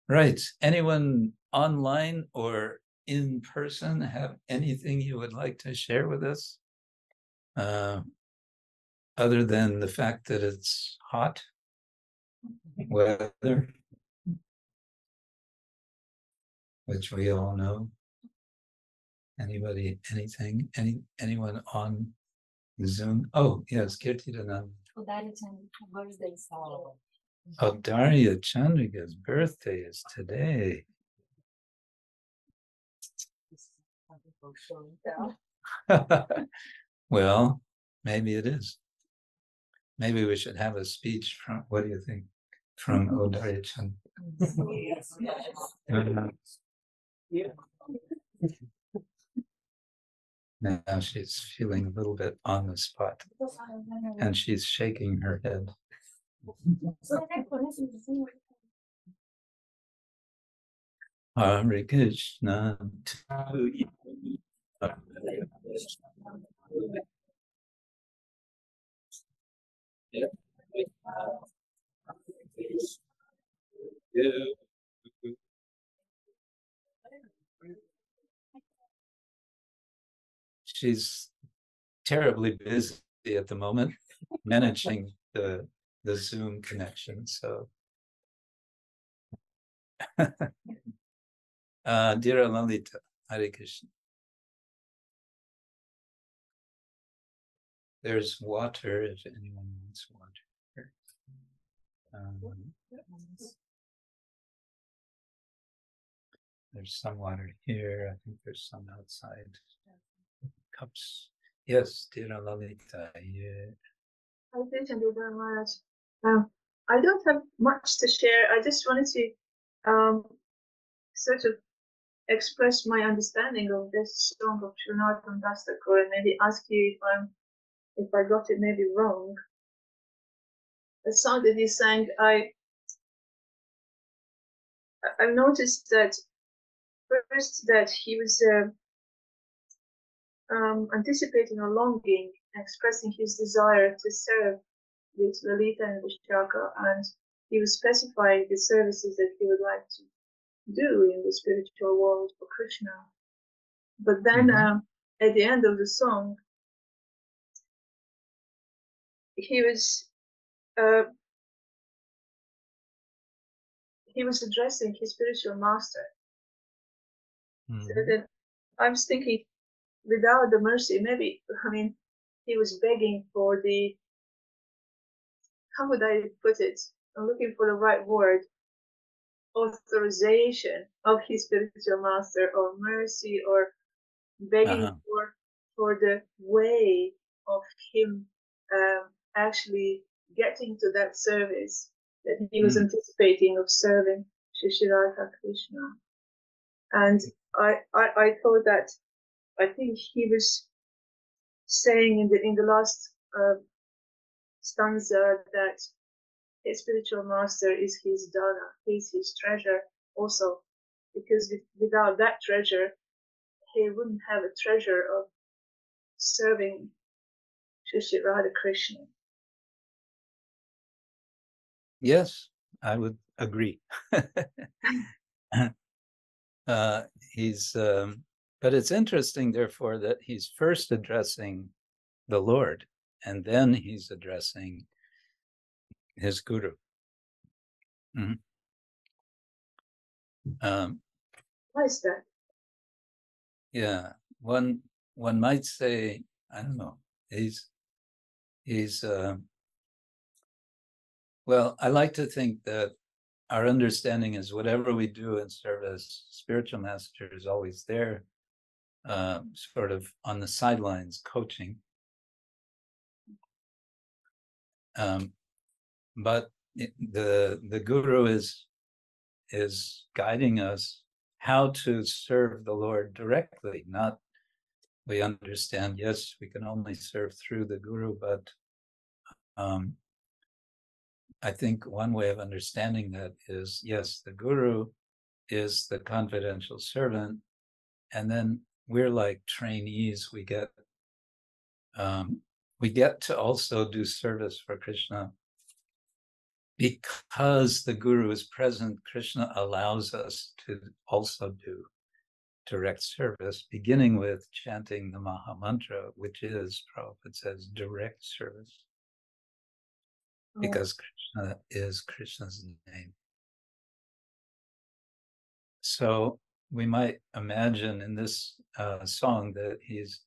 Right. Anyone online or in person have anything you would like to share with us? Other than the fact that it's hot weather, which we all know. Anybody, anything, anyone on Zoom? Oh, yes, Kirtidanand. Oh, Darya Chandrika's birthday is today. Well, maybe it is. Maybe we should have a speech from, what do you think, from Darya Chandrika? Now she's feeling a little bit on the spot, and she's shaking her head. Hare Krishna. She's terribly busy at the moment, managing the Zoom connection. So, dear Lalita, Hare Krishna. There's water if anyone wants water. There's some water here. I think there's some outside. Cups. Yes, dear Lalita. Yeah. Thank you very much. I don't have much to share. I just wanted to sort of express my understanding of this song of Narottama and Thakura, and maybe ask you if I got it maybe wrong. The song that he sang, I noticed that first that he was anticipating a longing, expressing his desire to serve with lalitā and viśākhā, and he was specifying the services that he would like to do in the spiritual world for Krishna. But then at the end of the song, he was addressing his spiritual master. So that I was thinking, without the mercy, maybe, I mean, he was begging for the, how would I put it? I'm looking for the right word. Authorization of his spiritual master, or mercy, or begging for the way of him actually getting to that service that he was anticipating of serving Shri Radha Krishna. And I thought that, I think he was saying in the last stanza that his spiritual master is his dana, he's his treasure also, because without that treasure, he wouldn't have a treasure of serving Shri Radha Krishna. Yes, I would agree. But it's interesting, therefore, that he's first addressing the Lord, and then he's addressing his guru. Why is that? Yeah, one might say, I don't know, he's well, I like to think that our understanding is whatever we do in service, spiritual master is always there, sort of on the sidelines coaching. But the guru is guiding us how to serve the Lord directly. Not, we understand, yes, we can only serve through the guru, but I think one way of understanding that is, yes, the guru is the confidential servant, and then we're like trainees. We get to also do service for Krishna. Because the Guru is present, Krishna allows us to also do direct service, beginning with chanting the Maha Mantra, which is, Prabhupada says, direct service. Because Krishna is Krishna's name. So we might imagine in this song that he's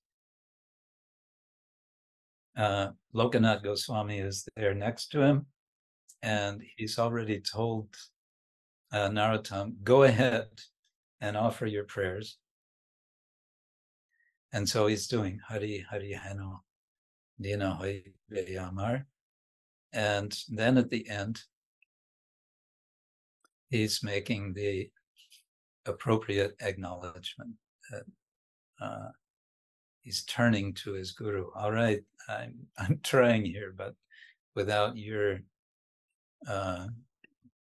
Lokanath Goswami is there next to him, and he's already told Narottama, go ahead and offer your prayers. And so he's doing Hari Hari Heno, Dina, Hoibe, āmāra. And then at the end, he's making the appropriate acknowledgement that he's turning to his Guru. All right, I'm trying here, but without your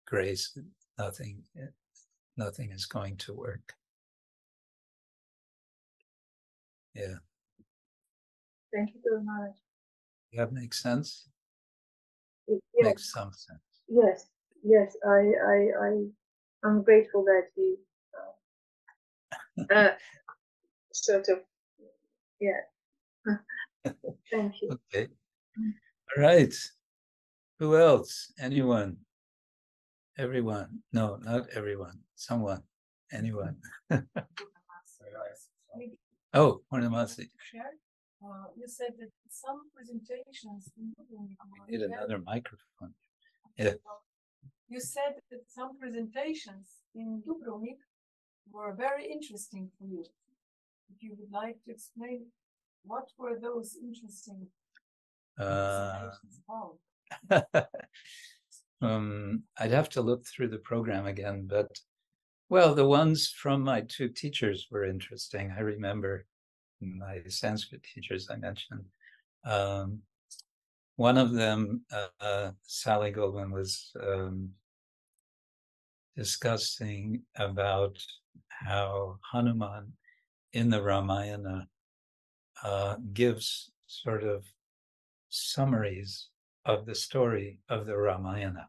grace, nothing is going to work. Yeah. Thank you very much. That makes sense? Yes. Makes some sense. Yes. I'm grateful that he sort of, yeah. Thank you. Okay. All right. Who else? Anyone? Everyone? No, not everyone. Someone. Anyone? Oh, Purnamasi. You said that some presentations Need another microphone. Yeah. You said that some presentations in Dubrovnik were very interesting for you. If you would like to explain, what were those interesting presentations about? I'd have to look through the program again, but well, the ones from my two teachers were interesting. I remember my Sanskrit teachers I mentioned. One of them, Sally Goldman, was discussing about how Hanuman in the Ramayana gives sort of summaries of the story of the Ramayana.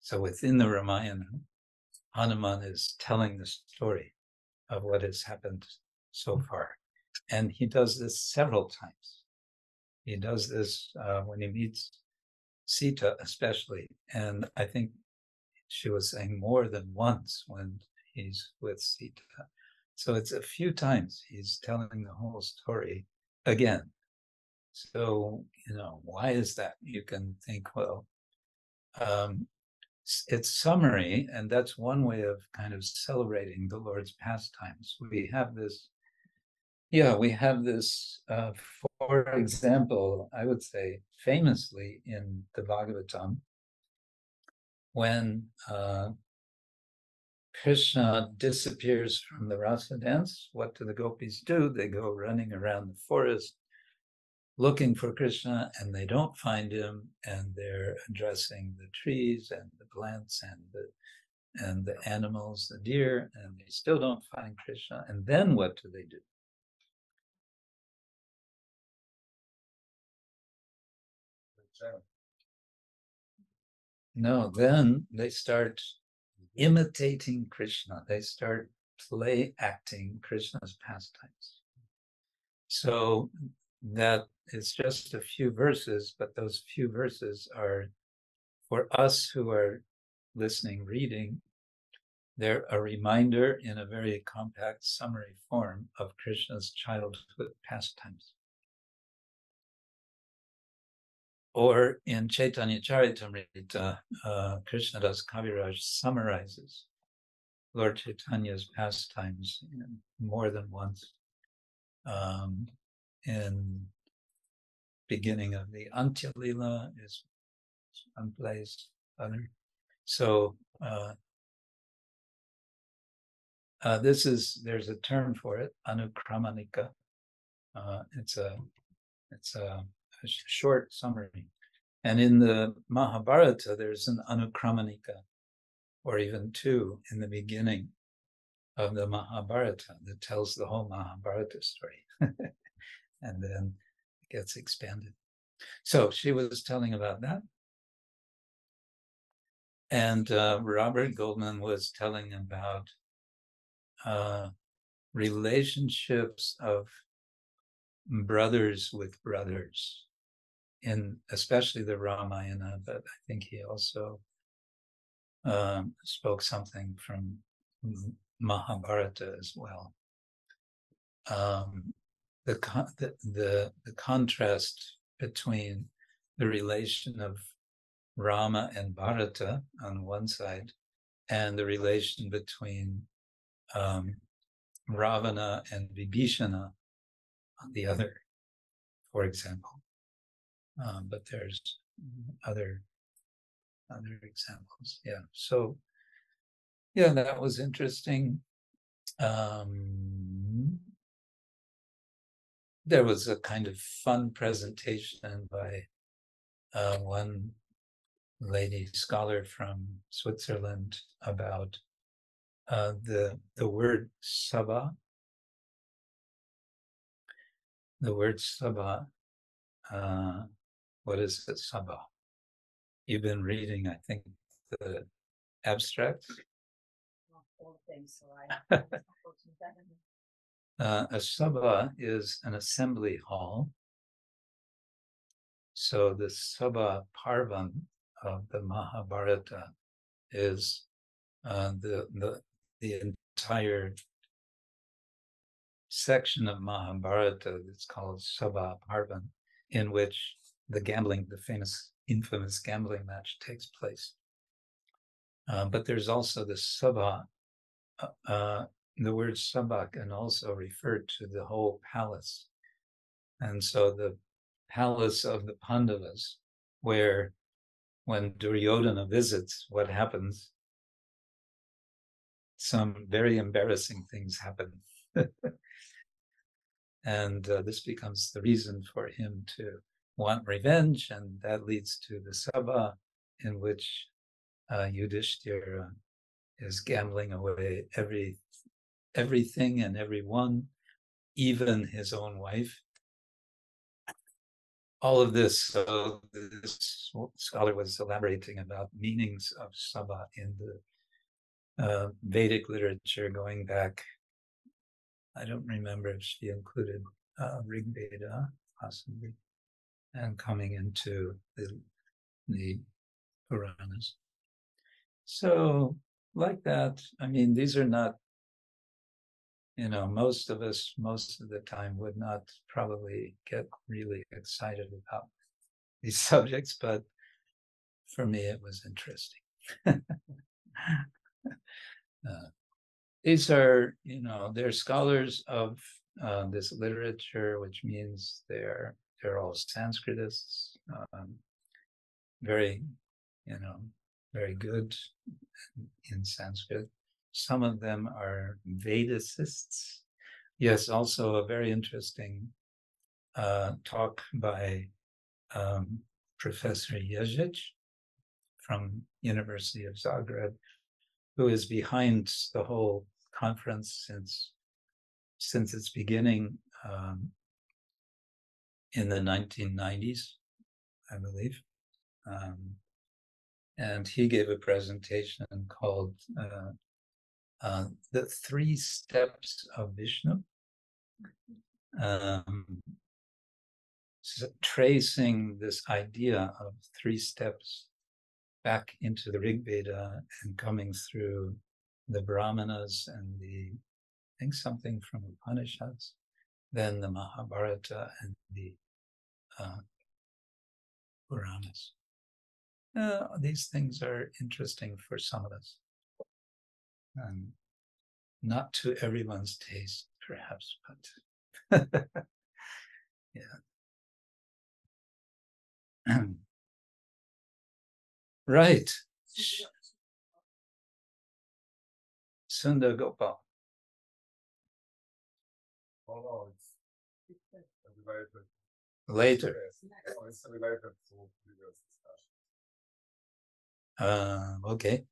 So within the Ramayana, Hanuman is telling the story of what has happened so far. And he does this several times. He does this when he meets Sita especially. And I think she was saying more than once when he's with Sita. So it's a few times he's telling the whole story again. So, why is that? You can think, well, it's summary, and that's one way of kind of celebrating the Lord's pastimes. We have this, for example, I would say famously in the Bhagavatam, when Krishna disappears from the rasa dance, what do the gopis do? They go running around the forest looking for Krishna, and they don't find him, and they're addressing the trees and the plants and the animals, the deer, and they still don't find Krishna. And then what do they do? No, then they start imitating Krishna. They start play acting Krishna's pastimes. So that it's just a few verses, but those few verses are, for us who are listening, reading, they're a reminder in a very compact summary form of Krishna's childhood pastimes. Or in Chaitanya Charitamrita, Krishnadas Kaviraj summarizes Lord Chaitanya's pastimes more than once. In beginning of the Antya Lila is one place, other. So there's a term for it, anukramanika. It's a short summary. And in the Mahabharata, there's an anukramanika, or even two in the beginning of the Mahabharata that tells the whole Mahabharata story. And then it gets expanded. So she was telling about that. And Robert Goldman was telling about relationships of brothers with brothers, in especially the Ramayana, but I think he also spoke something from Mahabharata as well. The contrast between the relation of Rama and Bharata on one side, and the relation between Ravana and Vibhishana on the other, for example. But there's other examples. Yeah. So yeah, that was interesting. There was a kind of fun presentation by one lady scholar from Switzerland about the word sabha. The word sabha, what is it, sabha? You've been reading, I think, the abstract. All things, A sabha is an assembly hall. So the sabha parvan of the Mahabharata is the entire section of Mahabharata that's called Sabha Parvan, in which the infamous gambling match takes place. But there's also the Sabha. The word Sabha can also refer to the whole palace. And so the palace of the Pandavas, where when Duryodhana visits, what happens? Some very embarrassing things happen. And this becomes the reason for him to want revenge, and that leads to the sabha, in which Yudhishthira is gambling away everything and everyone, even his own wife. All of this, so this scholar was elaborating about meanings of sabha in the Vedic literature going back. I don't remember if she included Rig Veda, possibly, and coming into the Puranas. So, like that, I mean, these are not, most of us, most of the time, would not probably get really excited about these subjects, but for me, it was interesting. These are, they're scholars of this literature, which means they're all Sanskritists, very, very good in Sanskrit. Some of them are Vedicists. Yes, also a very interesting talk by Professor Ježić from University of Zagreb, who is behind the whole conference since its beginning in the 1990s, I believe. And he gave a presentation called The 3 Steps of Vishnu, tracing this idea of 3 steps back into the Rig Veda and coming through the Brahmanas and I think something from Upanishads, then the Mahabharata and the Puranas. These things are interesting for some of us. Not to everyone's taste, perhaps, but yeah. Right. Sundar Gopal. Oh, no, it's related. Later. Oh, it's related to previous discussion. Okay.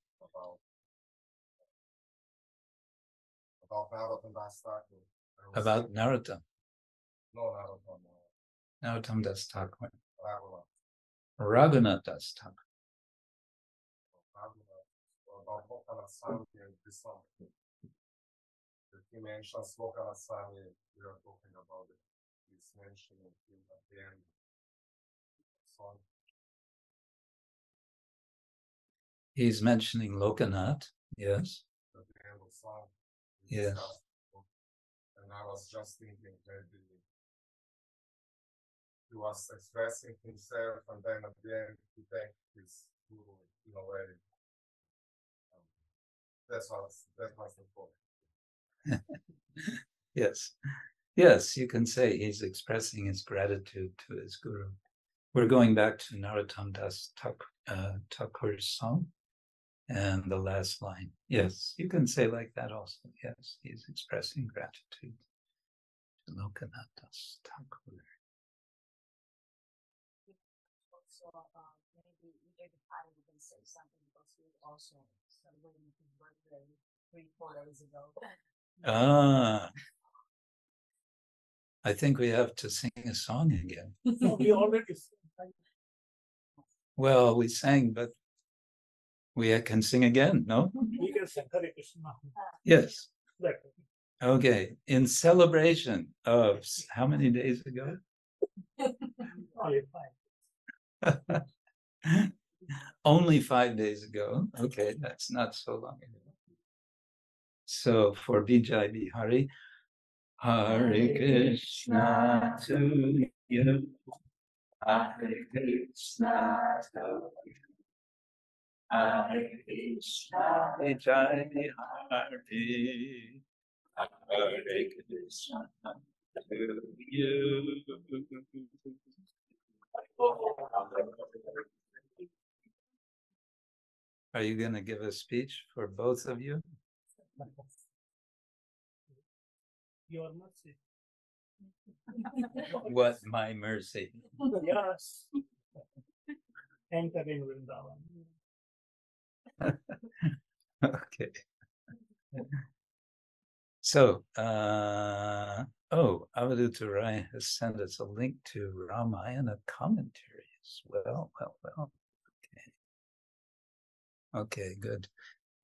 About Narottama Thakur. About Narottama. No, Narottama. Narottama Das Thakur. Raghunath. Raghunath Das Thakur. About Lokana Swami and Krishna. That he mentions Lokana Swami, we are talking about it. He's mentioning him at the end of the song. He's mentioning Lokanath, yes. At the end of the song. Yes. And I was just thinking maybe he was expressing himself, and then at the end he thanked his guru in a way. That was the point. Yes. Yes, you can say he's expressing his gratitude to his guru. We're going back to Narottama Das Thakur's song and the last line. Yes, you can say like that also. Yes, he's expressing gratitude to Lokanath Das Thakur. So maybe either the party can say something because we also celebrating his birthday 3-4 days ago. Ah, I think we have to sing a song again. No, we already sang. Well, we sang, but we can sing again, no? We can sing Hare Krishna. Yes. Right. Okay. In celebration of how many days ago? Only fine. Only 5 days ago. Okay, that's not so long ago. So for Vijay Bihari, Hare Krishna to you, Hare Krishna to you, Hare Krishna, Vijay Bihari, Hare Krishna to you. Are you going to give a speech for both of you? Your mercy. What my mercy? Yes. Enter in Vrindavan. Okay. So, Avadhuta Rai has sent us a link to Ramayana commentaries. Well. Okay, good.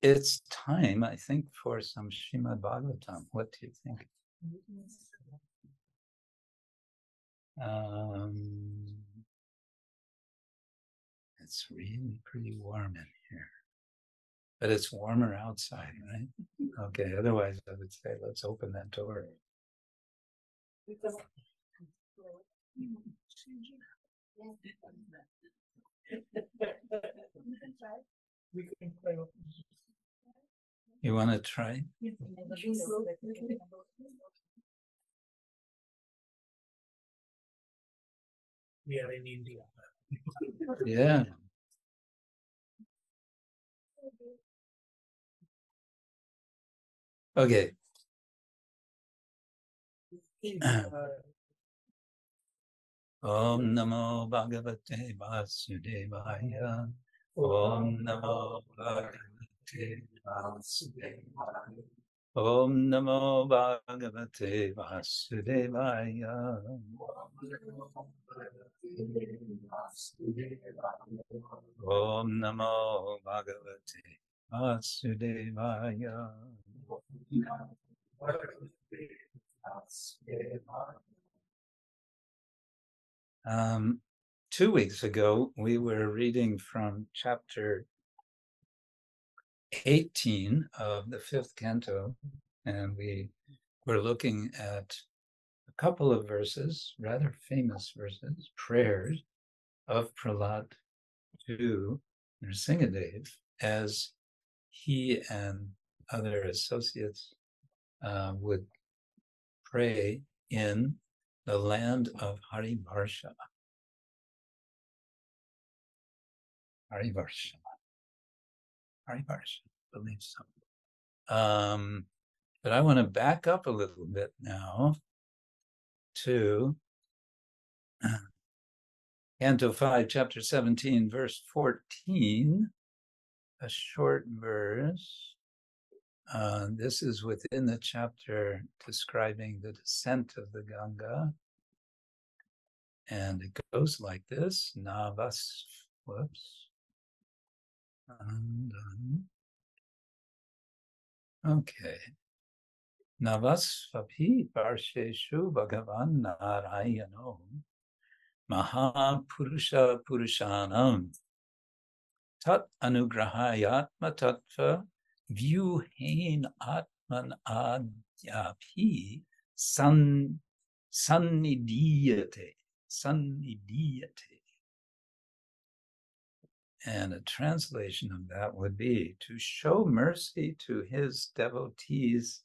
It's time, I think, for some Srimad Bhagavatam. What do you think? It's really pretty warm in here. But it's warmer outside, right? Okay, otherwise I would say let's open that door. We can try. You want to try? We are in India. Yeah. Okay. Om Namo Bhagavate Vasudevaya. Om Namo Bhagavate Vasudevaya. Om Namo Bhagavate Vasudevaya. Om Namo Bhagavate Vasudevaya. 2 weeks ago, we were reading from chapter 18 of the 5th canto, and we were looking at a couple of verses, rather famous verses, prayers of Prahlad to Nrsingadev as he and other associates would pray in the land of Harivarsha. Harivarsha, I believe so. But I want to back up a little bit now to Canto 5, chapter 17, verse 14, a short verse. This is within the chapter describing the descent of the Ganga. And it goes like this. Navas, whoops. Okay. Navasvapi parsheshu bhagavan narayano mahapurusha purushanam tat anugrahayatma tattva vyuhen atman adyapi sannidiyate. And a translation of that would be to show mercy to his devotees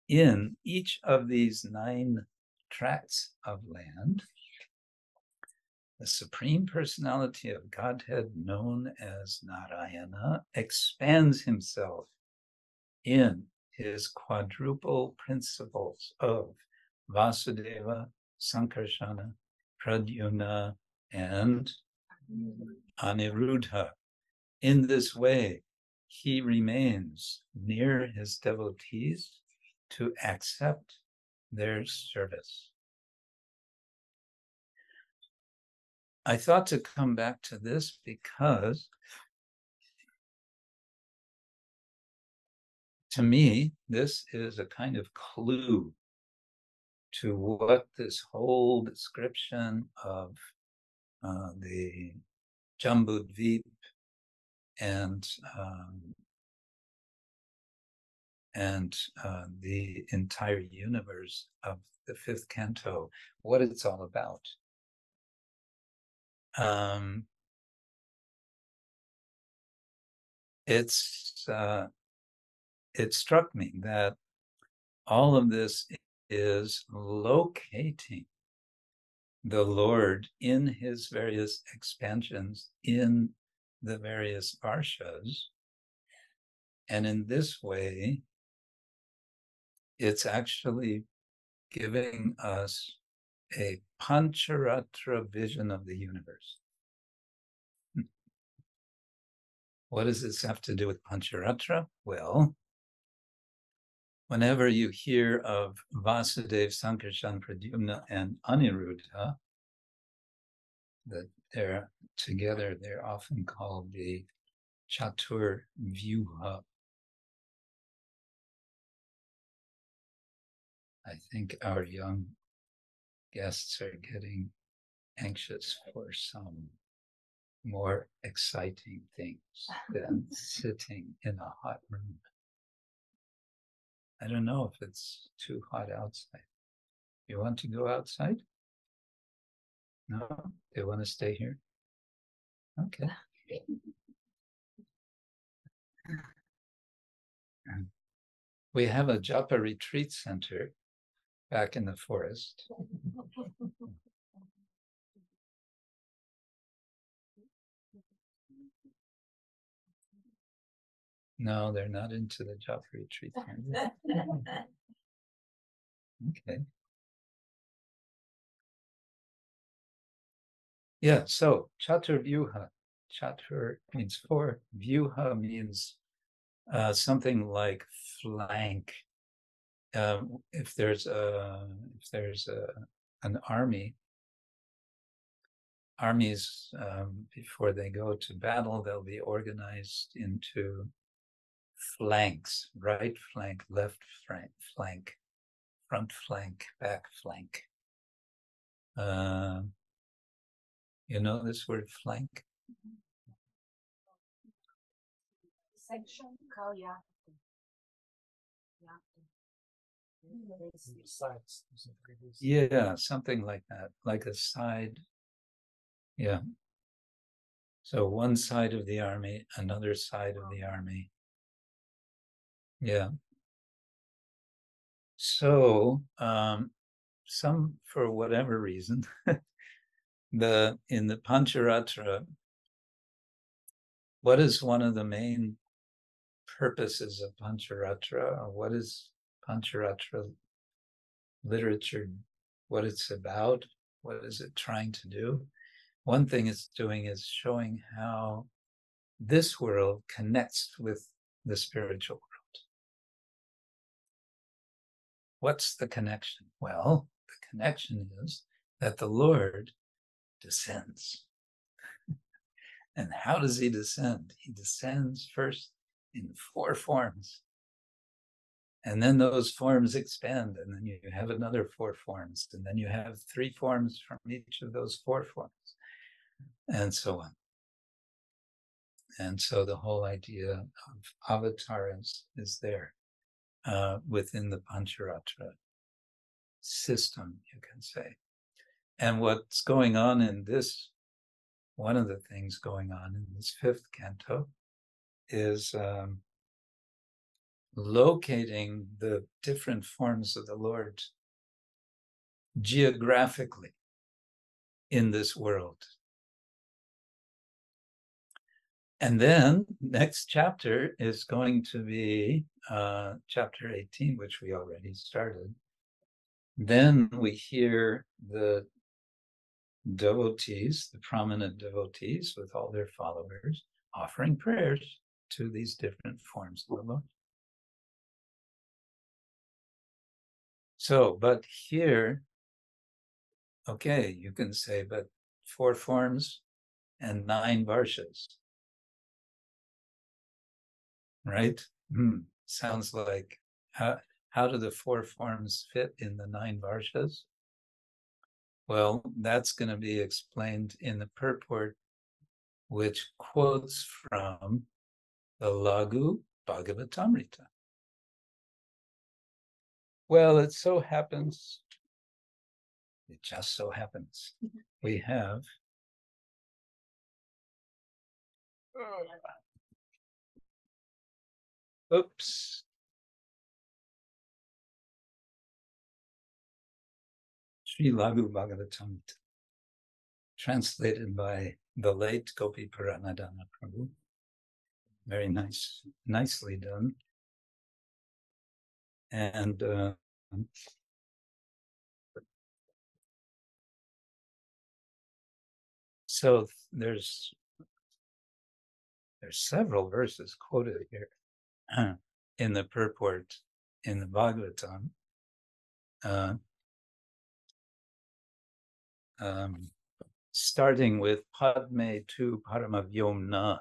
in each of these 9 tracts of land. The Supreme Personality of Godhead, known as Narayana, expands himself in his quadruple principles of Vasudeva, Sankarsana, Pradyumna, and Aniruddha. In this way, he remains near his devotees to accept their service. I thought to come back to this because, to me, this is a kind of clue to what this whole description of the Jambudvip and the entire universe of the 5th canto, what it's all about. It struck me that all of this is locating the Lord in his various expansions in the various varshas. And in this way, it's actually giving us a pancharatra vision of the universe. What does this have to do with pancharatra? Well, whenever you hear of Vasudeva, Sankarsana, Pradyumna, and Aniruddha, that they're together, they're often called the Chatur Vyuha. I think our young guests are getting anxious for some more exciting things than sitting in a hot room. I don't know if it's too hot outside. You want to go outside? No? They want to stay here? Okay. We have a japa retreat center back in the forest. No, they're not into the japa retreat center. Okay. Yeah, so Chatur Vyuha. Chatur means 4. Vyuha means something like flank. If there's an army, armies before they go to battle, they'll be organized into flanks: right flank, left flank, front flank, back flank. You know this word flank? Section, kaya. Yeah, something like that, like a side. Yeah. So one side of the army, another side of the army. Yeah. So some, for whatever reason, in the Pancharatra, what is one of the main purposes of Pancharatra, or what is Pancharatra literature, what it's about, what is it trying to do? One thing it's doing is showing how this world connects with the spiritual world. what's the connection? Well, the connection is that the Lord descends. And how does he descend? He descends first in 4 forms. And then those forms expand, and then you have another 4 forms, and then you have 3 forms from each of those 4 forms, and so on. And so the whole idea of avatars is there within the Pancharatra system, you can say. And what's going on in this, one of the things going on in this 5th canto is locating the different forms of the Lord geographically in this world. And then next chapter is going to be chapter 18, which we already started. Then we hear the devotees, the prominent devotees with all their followers, offering prayers to these different forms of the Lord. So, but here, okay, you can say, but 4 forms and 9 varshas, right? Sounds like, how do the 4 forms fit in the 9 varshas? Well, that's going to be explained in the purport, which quotes from the Laghu Bhagavatamrita. Well, it so happens, it just so happens, we have Sri Laghu Bhagavatamrita, translated by the late Gopi Paranadana Prabhu. Very nice, nicely done. And so there's several verses quoted here in the purport in the Bhagavatam. Starting with Padme tu Paramavyomna.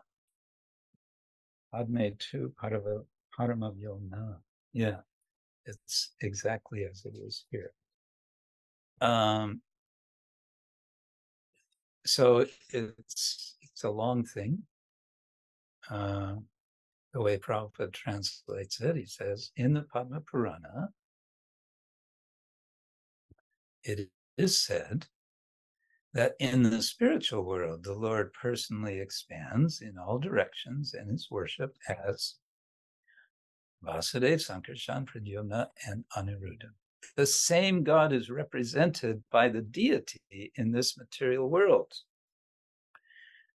Padme tu Paramavyomna. Yeah, it's exactly as it is here. So it's a long thing. The way Prabhupada translates it, he says, in the Padma Purana, it is said that in the spiritual world, the Lord personally expands in all directions and is worshipped as Vasudeva, Sankarshan, Pradyumna, and Aniruddha. The same God is represented by the deity in this material world,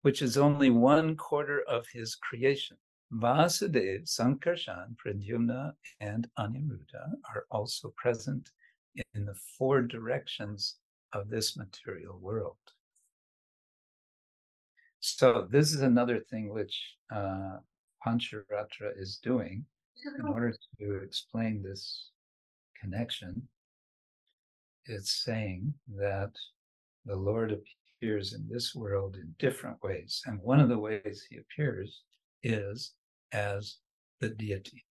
which is only 1/4 of his creation. Vasudeva, Sankarshan, Pradyumna, and Aniruddha are also present in the 4 directions of this material world. So this is another thing which Pancharatra is doing in order to explain this connection. It's saying that the Lord appears in this world in different ways. And one of the ways he appears is as the deity.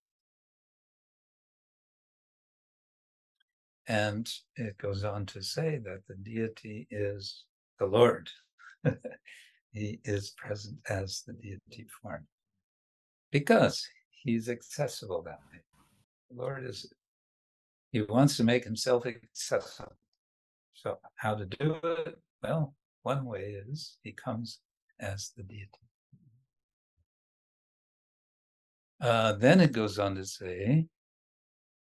And it goes on to say that the deity is the Lord. He is present as the deity form because he's accessible that way. The Lord he wants to make himself accessible. So how to do it? Well, one way is he comes as the deity. Then it goes on to say,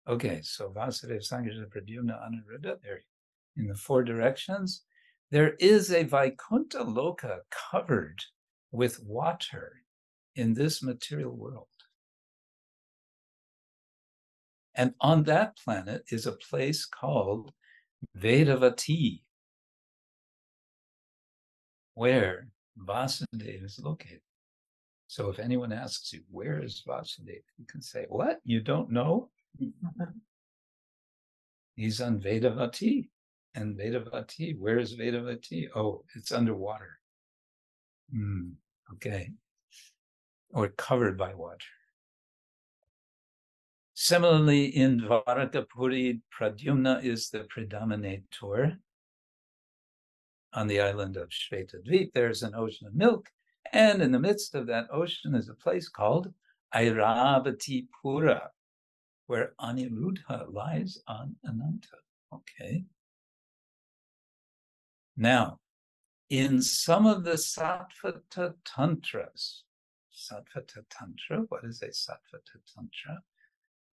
okay, so Vasudeva, Sankarshan, Pradyumna, Aniruddha, they're in the 4 directions. There is a Vaikuntha Loka covered with water in this material world. And on that planet is a place called Vedavati, where Vasudeva is located. So if anyone asks you, where is Vasudeva? You can say, what? You don't know? He's on Vedavati. And Vedavati, where is Vedavati? Oh, it's underwater. Okay. Or covered by water. Similarly, in Dvarakapuri, Pradyumna is the predominator. On the island of Shvetadvip, there's an ocean of milk. And in the midst of that ocean is a place called Airavati-pura, where Aniruddha lies on Ananta. Okay. Now, in some of the Sattvata Tantras, Sattvata Tantra, what is a Sattvata Tantra?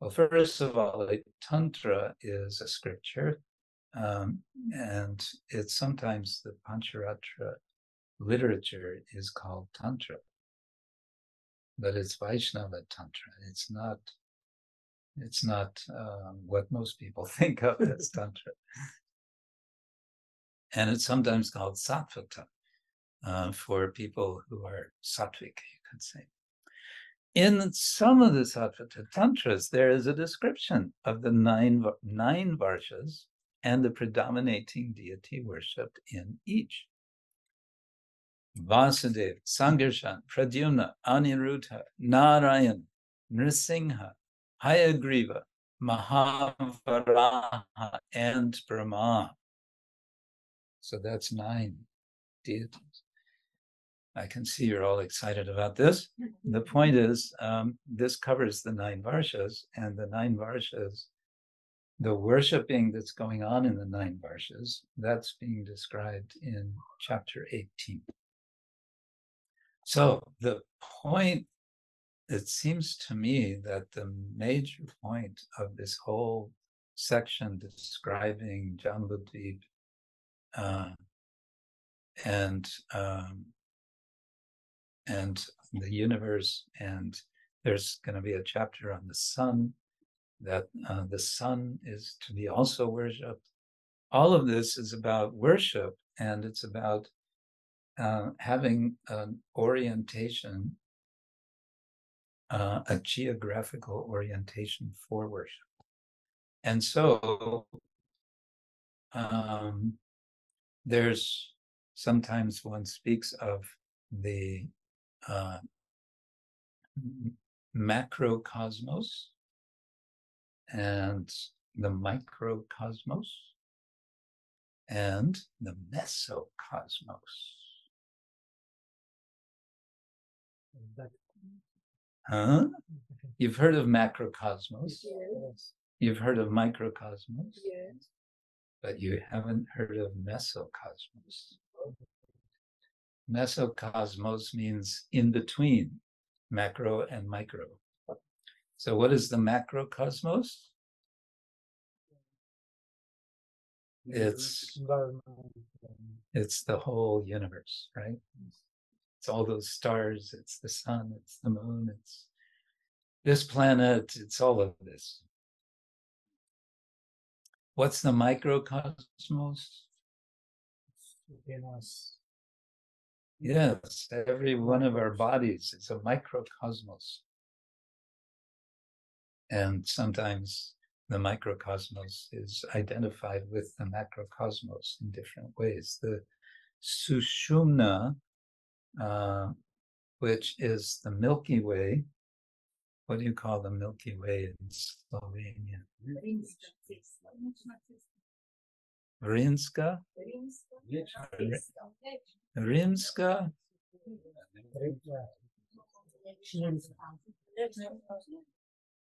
Well, first of all, a Tantra is a scripture, and it's sometimes the Pancharatra literature is called Tantra, but it's Vaishnava Tantra. It's not what most people think of as Tantra. And it's sometimes called Sattvata for people who are sattvic, you could say. In some of the Sattvata Tantras, there is a description of the nine varshas and the predominating deity worshipped in each. Vasudeva, Sangarshan, Pradyumna, Aniruddha, Narayan, Nrsimha, Hayagriva, Mahavaraha, and Brahma. So that's 9 deities. I can see you're all excited about this. The point is, this covers the 9 varshas, and the 9 varshas, the worshipping that's going on in the 9 varshas, that's being described in chapter 18. So the point, it seems to me that the major point of this whole section describing Jambudvip and the universe, and there's going to be a chapter on the sun, that the sun is to be also worshipped. All of this is about worship, and it's about having an orientation, a geographical orientation for worship. And so there's sometimes one speaks of the macrocosmos and the microcosmos and the mesocosmos. Huh? You've heard of macrocosmos. Yes. You've heard of microcosmos. Yes. But you haven't heard of mesocosmos. Mesocosmos means in between macro and micro. So what is the macrocosmos? It's the whole universe, right? It's all those stars, it's the sun, it's the moon, it's this planet, it's all of this. What's the microcosmos? Yes, every one of our bodies is a microcosmos. And sometimes the microcosmos is identified with the macrocosmos in different ways. The Sushumna, which is the Milky Way. What do you call the Milky Way in Slovenia? Rimska? Rimska?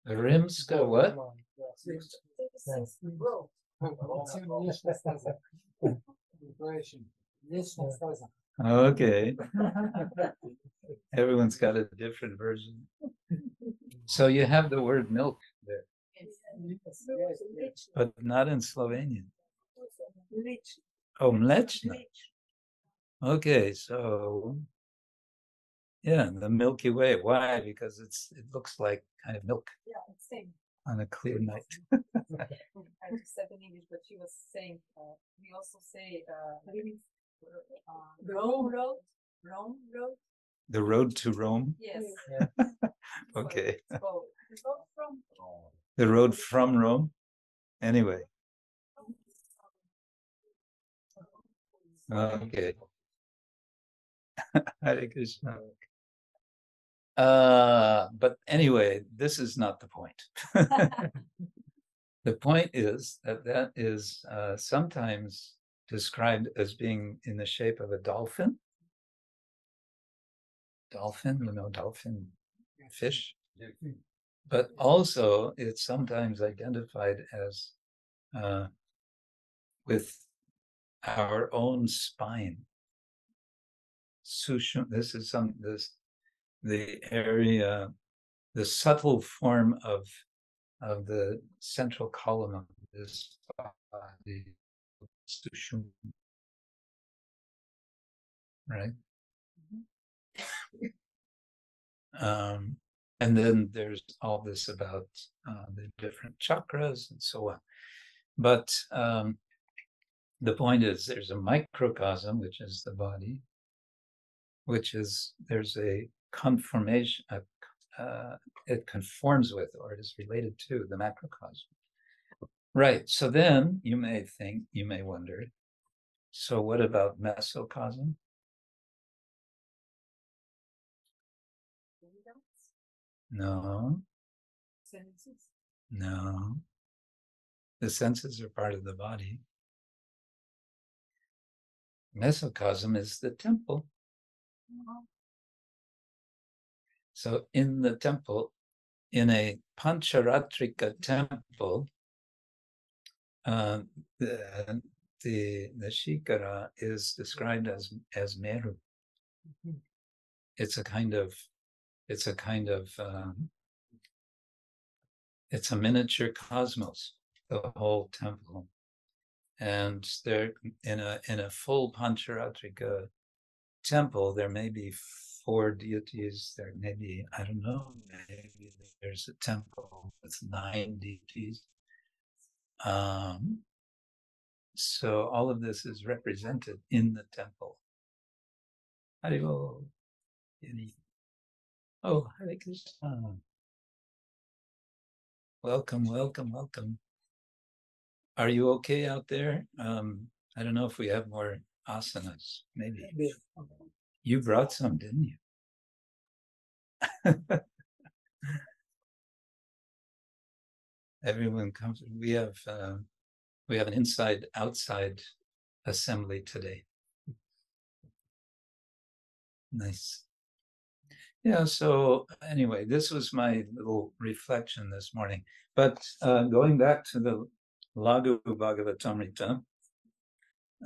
Rimska what? Okay. Everyone's got a different version. So you have the word milk there, but not in Slovenian. Oh, mlečna. Okay, so yeah, the Milky Way. Why? Because it looks like kind of milk. Yeah, it's same. On a clear night. I just said in English, but she was saying we also say Rome road. The road to Rome? Yes. Okay. The road from The road from Rome? Anyway, Okay. Hare Krishna. But anyway, this is not the point. The point is that is sometimes described as being in the shape of a dolphin. Dolphin, dolphin fish. But also it's sometimes identified as with our own spine. Sushum, the area, the subtle form of the central column of this body, sushum, right? And then there's all this about the different chakras and so on. But the point is, there's a microcosm, which is the body, there's a conformation, it conforms with or it is related to the macrocosm. Right, so then you may wonder, so what about mesocosm? No. Senses? No. The senses are part of the body. Mesocosm is the temple. So in the temple, in a Pancharatrika temple, the shikara is described as meru. It's a miniature cosmos, the whole temple. And there, in a full Pancharatrika temple, there may be 4 deities. There may be, I don't know, maybe there's a temple with 9 deities. So all of this is represented in the temple. Haribo. Oh, Hare Krishna. Welcome, welcome, welcome. Are you okay out there? I don't know if we have more asanas. Maybe. You brought some, didn't you? Everyone comes. We have an inside-outside assembly today. Nice. Yeah, so anyway, this was my little reflection this morning. But going back to the Laghu Bhagavatamrita,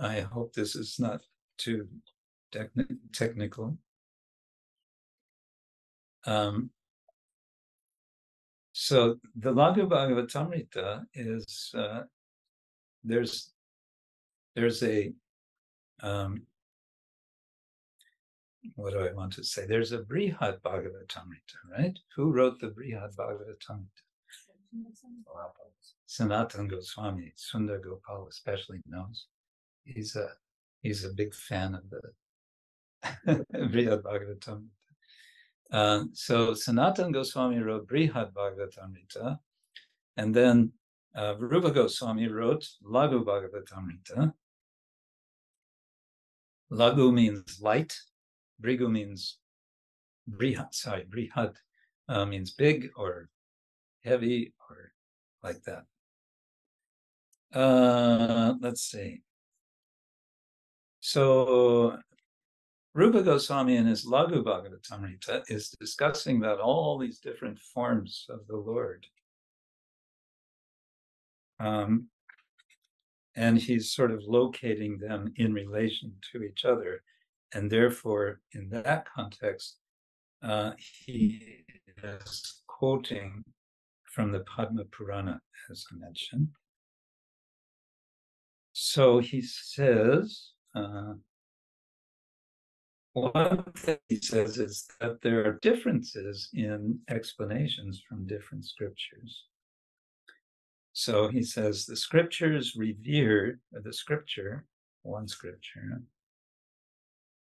I hope this is not too technical. So the Laghu Bhagavatamrita is, there's a, what do I want to say? There's a Brihad Bhagavatamrita, right? Who wrote the Brihad Bhagavatamrita? Sanatana Goswami. Sundar Gopal especially knows. He's a big fan of the Brihad Bhagavatamrita. So Sanatana Goswami wrote Brihad Bhagavatamrita, and then Rupa Goswami wrote Laghu Bhagavatamrita. Laghu means light. Brigu means Brihad means big or heavy or like that. Let's see. So Rupa Goswami in his Laghu Bhagavatamrita is discussing about all these different forms of the Lord. And he's sort of locating them in relation to each other. And therefore, in that context, he is quoting from the Padma Purana, as I mentioned. So he says, one thing he says is that there are differences in explanations from different scriptures. So he says the scriptures revere, one scripture,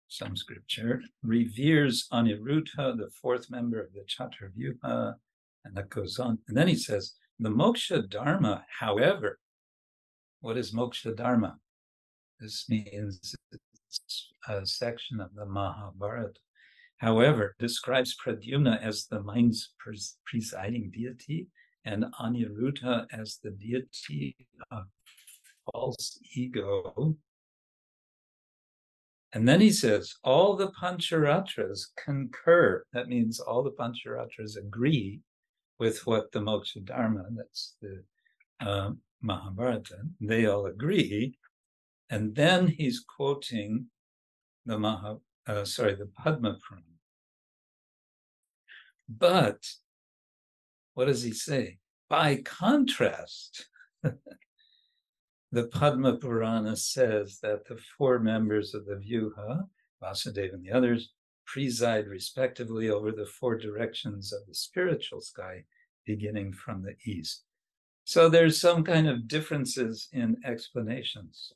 some scripture, reveres Aniruddha, the 4th member of the Chaturvyuha, and that goes on. And then he says, the moksha dharma, however, what is moksha dharma? This means it's a section of the Mahabharata. However, describes Pradyumna as the mind's presiding deity and Aniruddha as the deity of false ego. And then he says, all the Pancharatras concur. That means all the Pancharatras agree with what the Moksha Dharma, that's the Mahabharata, they all agree. And then he's quoting the Padma Purana. But what does he say? By contrast, the Padma Purana says that the four members of the Vyuha, Vasudeva and the others, preside respectively over the four directions of the spiritual sky, beginning from the east. So there's some kind of differences in explanations.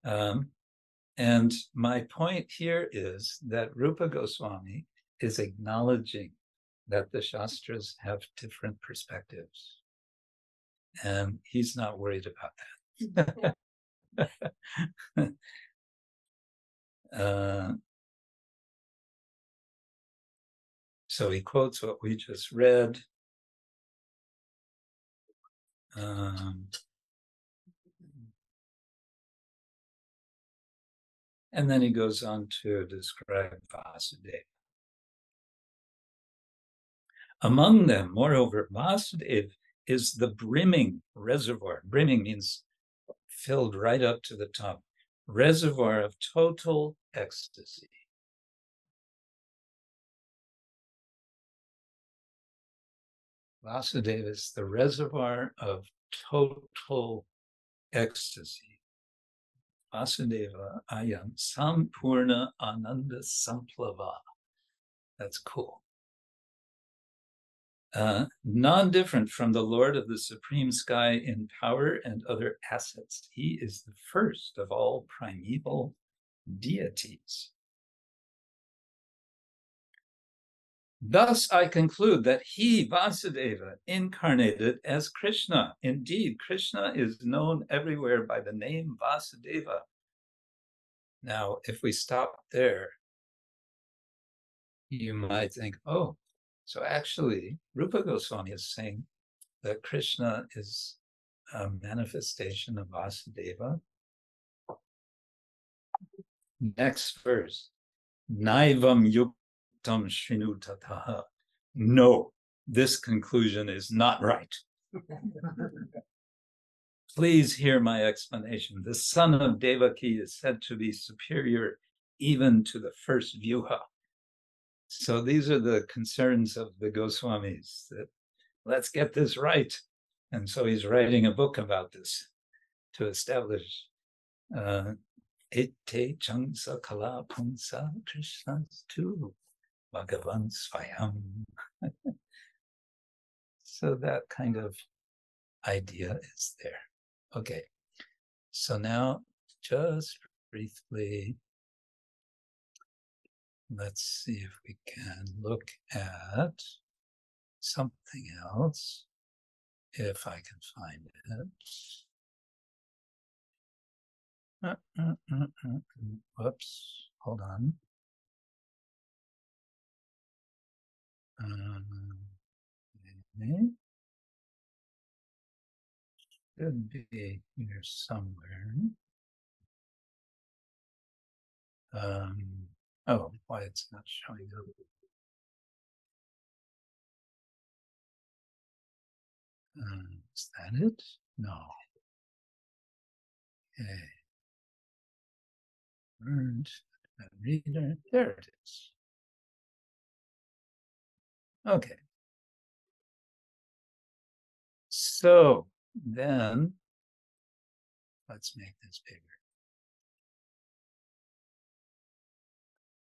And my point here is that Rupa Goswami is acknowledging that the Shastras have different perspectives. And he's not worried about that. So he quotes what we just read. And then he goes on to describe Vasudeva. Among them, moreover, Vasudeva is the brimming reservoir. Brimming means filled right up to the top. Reservoir of total ecstasy. Vasudeva is the reservoir of total ecstasy. Vasudeva ayam sampurna ananda samplava. That's cool. Non-different from the Lord of the Supreme Sky in power and other assets. He is the first of all primeval deities. Thus I conclude that he, Vasudeva, incarnated as Krishna. Indeed, Krishna is known everywhere by the name Vasudeva. Now, if we stop there, you might think, oh, so actually, Rupa Goswami is saying that Krishna is a manifestation of Vasudeva. Next verse, Naivam yuktam shrinu tataha. No, this conclusion is not right. Please hear my explanation. The son of Devaki is said to be superior even to the first Vyuha. So these are the concerns of the Goswamis, that let's get this right. And so he's writing a book about this to establish Ete Changsa Kala Pungsa Krishna's tu Bhagavan Swayam. So that kind of idea is there. Okay, so now just briefly, let's see if we can look at something else, if I can find it. Whoops, hold on. Okay. Should be here somewhere. Oh, why it's not showing up. Is that it? No. Okay. Word, reader, there it is. Okay. So then, let's make this bigger.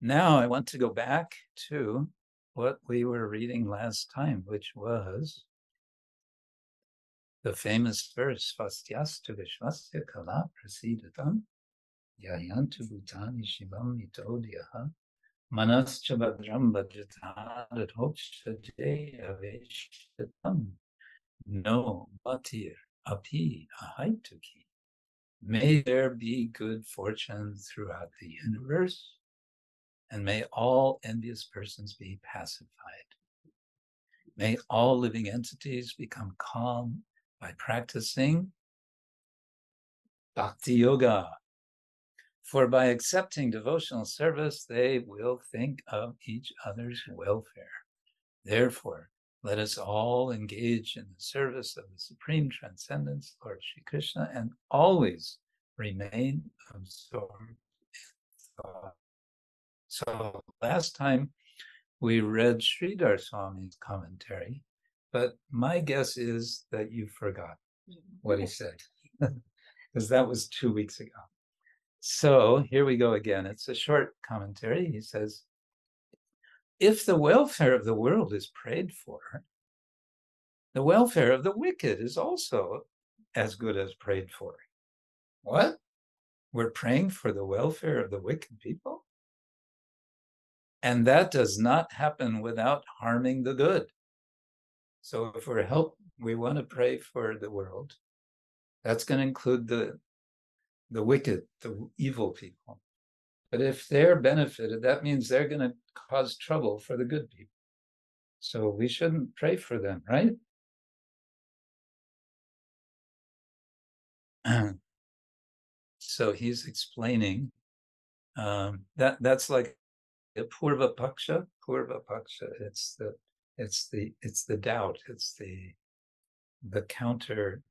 Now I want to go back to what we were reading last time, which was the famous verse, Svastyastu Vishwasya Kala Prasidatam Yayantu Bhutani Shivam Mitodyaha Manascha Badram Bhajatat Hokshadeya Vishtatam No Batir Api Ahaituki. May there be good fortune throughout the universe, and may all envious persons be pacified. May all living entities become calm by practicing bhakti yoga. For by accepting devotional service, they will think of each other's welfare. Therefore, let us all engage in the service of the Supreme Transcendence, Lord Sri Krishna, and always remain absorbed in thought. So last time we read Sridhar Swami's commentary, but my guess is that you forgot what he said, because that was 2 weeks ago. So here we go again. It's a short commentary. He says, if the welfare of the world is prayed for, the welfare of the wicked is also as good as prayed for. What? We're praying for the welfare of the wicked people? And that does not happen without harming the good. So if we want to pray for the world, that's going to include the wicked, the evil people. But if they're benefited, that means they're going to cause trouble for the good people. So we shouldn't pray for them, right? So he's explaining that's like a purva paksha. Purva paksha. It's the doubt. It's the counter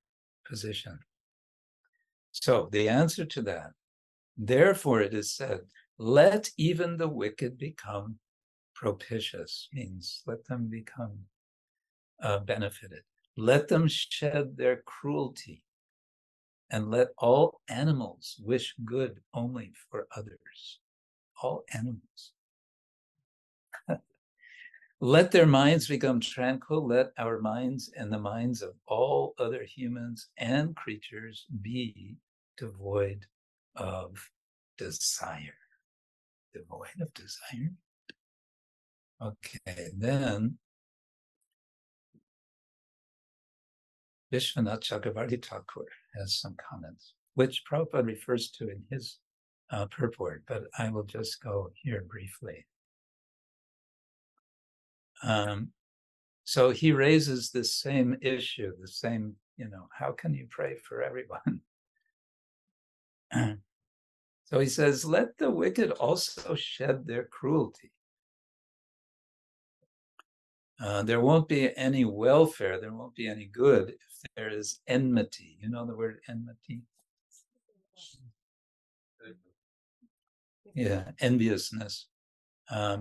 position. So the answer to that, therefore it is said, let even the wicked become propitious, means let them become benefited. Let them shed their cruelty, and let all animals wish good only for others. All animals. Let their minds become tranquil. Let our minds and the minds of all other humans and creatures be devoid of desire. Devoid of desire. Okay, then Vishwanath Chakravarti Thakur has some comments, which Prabhupada refers to in his purport, but I will just go here briefly. So he raises this same issue, the same, how can you pray for everyone? So he says, let the wicked also shed their cruelty. There won't be any welfare, there won't be any good if there is enmity. You know the word enmity? Yeah, enviousness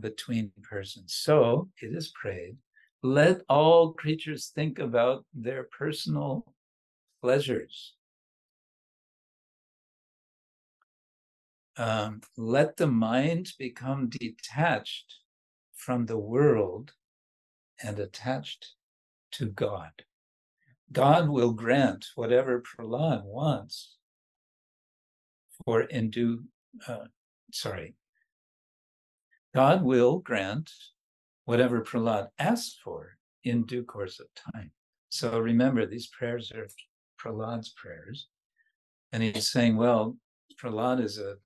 between persons. So it is prayed, let all creatures think about their personal pleasures. Let the mind become detached from the world and attached to God. God will grant whatever Prahlad wants God will grant whatever Prahlad asks for in due course of time. So remember, these prayers are Prahlad's prayers. And he's saying, well, Prahlad is a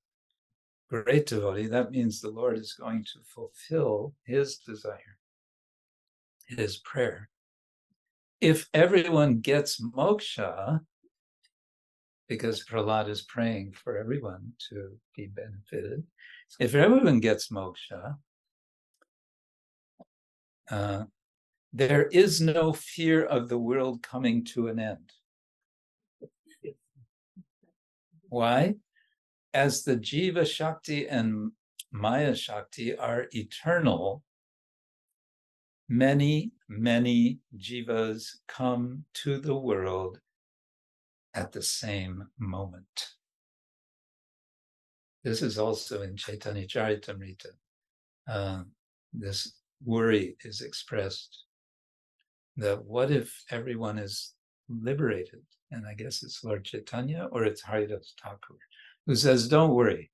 great devotee. That means the Lord is going to fulfill his desire, his prayer. If everyone gets moksha, because Prahlad is praying for everyone to be benefited, if everyone gets moksha, there is no fear of the world coming to an end. Why? As the Jiva Shakti and Maya Shakti are eternal, many, many jivas come to the world at the same moment. This is also in Chaitanya Charitamrita. This worry is expressed that what if everyone is liberated? And I guess it's Lord Chaitanya or it's Haridas Thakur, who says, don't worry,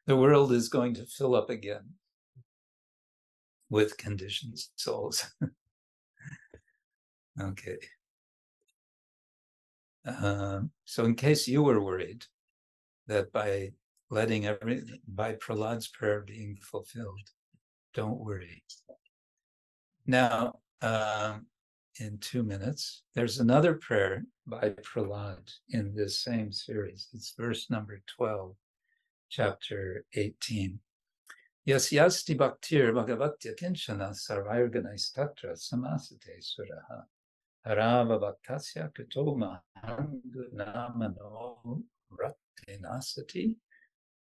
the world is going to fill up again with conditioned souls. Okay. So in case you were worried that by Prahlad's prayer being fulfilled, don't worry. Now, in 2 minutes, there's another prayer by Prahlad in this same series. It's verse number 12, chapter 18. Yasyasti bhaktir bhagavatya kinchana sarvairganaistattra samasate suraha harava bhaktasya kuto mahangunamano rattenasati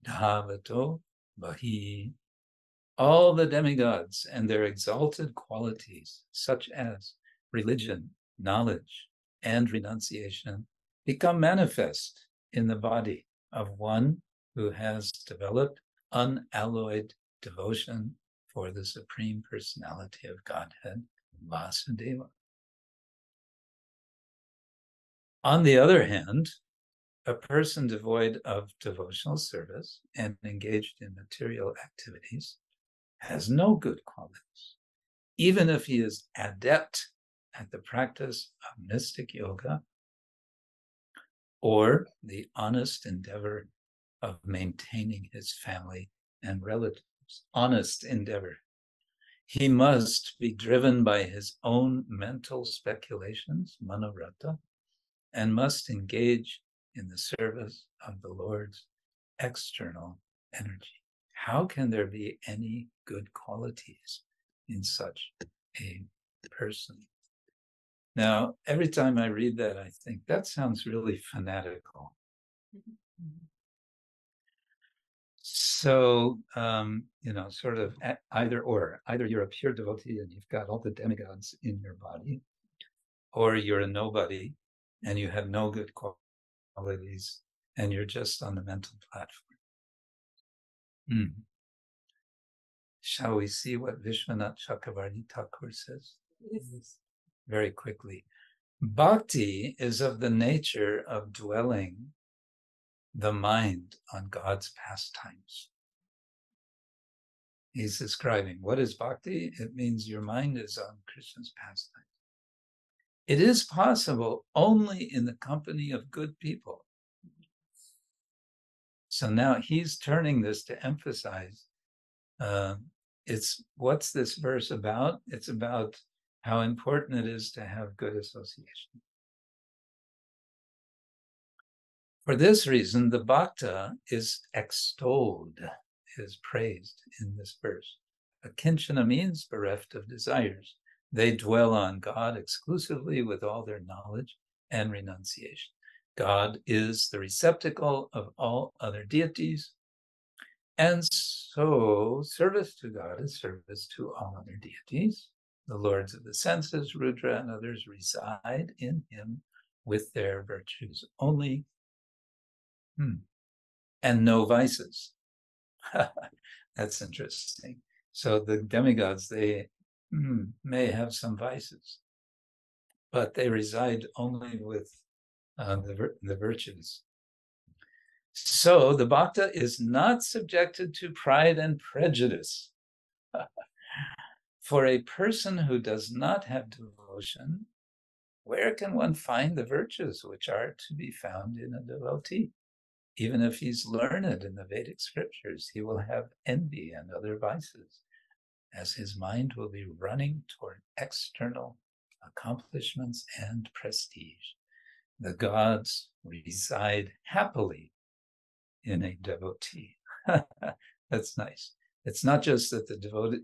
dhavato bahi. All the demigods and their exalted qualities, such as religion, knowledge, and renunciation, become manifest in the body of one who has developed unalloyed devotion for the Supreme Personality of Godhead, Vasudeva. On the other hand, a person devoid of devotional service and engaged in material activities has no good qualities, even if he is adept at the practice of mystic yoga or the honest endeavor of maintaining his family and relatives. Honest endeavor. He must be driven by his own mental speculations, manorata, and must engage in the service of the Lord's external energy. How can there be any good qualities in such a person? Now, every time I read that, I think that sounds really fanatical. So, sort of either or. Either you're a pure devotee and you've got all the demigods in your body, or you're a nobody and you have no good qualities and you're just on the mental platform. Shall we see what Vishwanath Chakravarti Thakur says? Yes. Very quickly. Bhakti is of the nature of dwelling the mind on God's pastimes. He's describing what is bhakti? It means your mind is on Krishna's pastimes. It is possible only in the company of good people. So now he's turning this to emphasize what's this verse about? It's about how important it is to have good association. For this reason, the bhakta is extolled, is praised in this verse. Akinchana means bereft of desires. They dwell on God exclusively with all their knowledge and renunciation. God is the receptacle of all other deities, and so service to God is service to all other deities. The lords of the senses, Rudra, and others reside in him with their virtues only, and no vices. That's interesting. So the demigods, they may have some vices, but they reside only with the virtues. So the bhakta is not subjected to pride and prejudice. For a person who does not have devotion, where can one find the virtues which are to be found in a devotee? Even if he's learned in the Vedic scriptures, he will have envy and other vices, as his mind will be running toward external accomplishments and prestige. The gods reside happily in a devotee. That's nice. It's not just that the devas,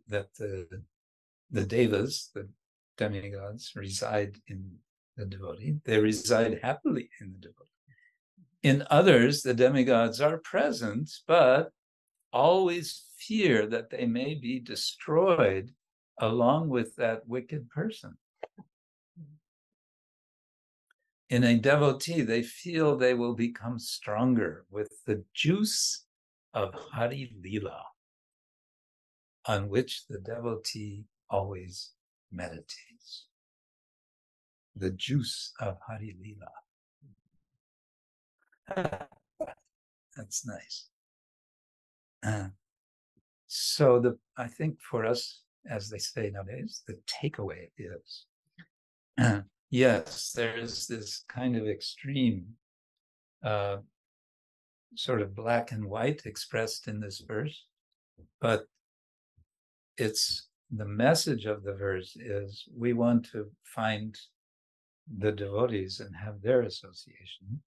the demigods, reside in the devotee. They reside happily in the devotee. In others, the demigods are present, but always fear that they may be destroyed along with that wicked person. In a devotee, they feel they will become stronger with the juice of Hari Lila, on which the devotee always meditates. The juice of Hari Lila. That's nice. So I think for us, as they say nowadays, the takeaway is yes, there is this kind of extreme, sort of black and white expressed in this verse, but it's the message of the verse is we want to find the devotees and have their association.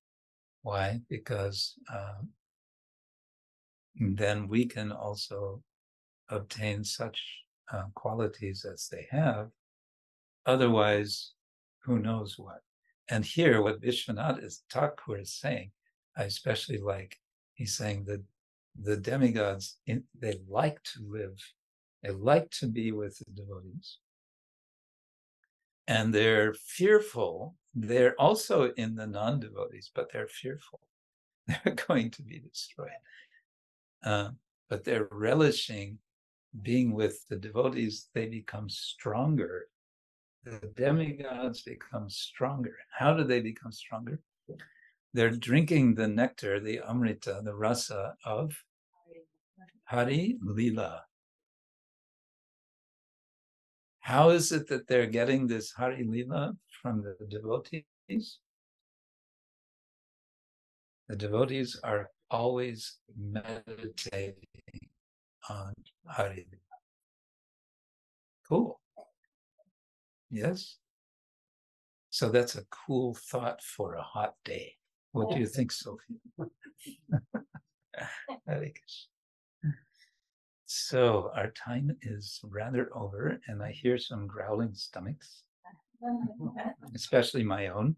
Why? Because then we can also obtain such qualities as they have. Otherwise, who knows what? And here, what Thakura is saying, I especially like, he's saying that the demigods, they like to live, they like to be with the devotees. And they're fearful. They're also in the non-devotees, but they're fearful. They're going to be destroyed. But they're relishing being with the devotees. They become stronger. The demigods become stronger. How do they become stronger? They're drinking the nectar, the amrita, the rasa of Hari Lila. How is it that they're getting this Hari Lila from the devotees? The devotees are always meditating on Hari Lila. Cool. Yes? So that's a cool thought for a hot day. What do you think, Sophie? So our time is rather over, and I hear some growling stomachs, especially my own.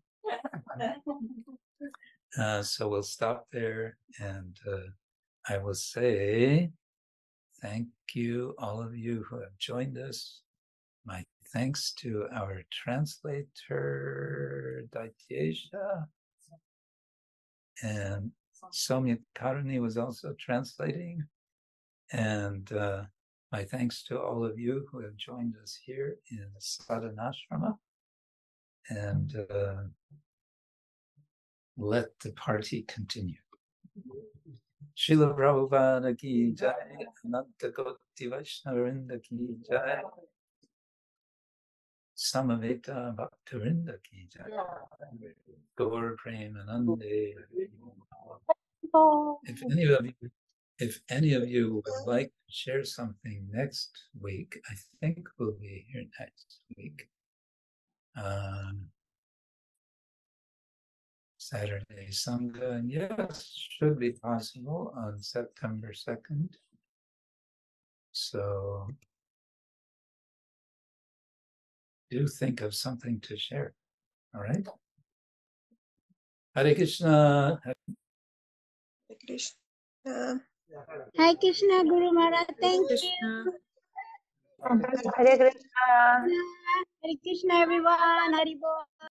So we'll stop there, and I will say thank you, all of you who have joined us. My thanks to our translator, Daitesha, and Somya Karuni was also translating. And my thanks to all of you who have joined us here in Sadhanasrama. And let the party continue. Srila Prabhupada ki jai, Ananta Koti Vaishnavinda ki jai, Samaveta Bhaktavinda ki jai, Gaur Premanande. If any of you would like to share something next week, I think we'll be here next week. Saturday Sanga, and yes, should be possible on September 2nd. So do think of something to share. All right. Hare Krishna. Hare Krishna. Hare Krishna, Guru Maharaj. Thank you. Hare Krishna. Hare Krishna, everyone. Haribo.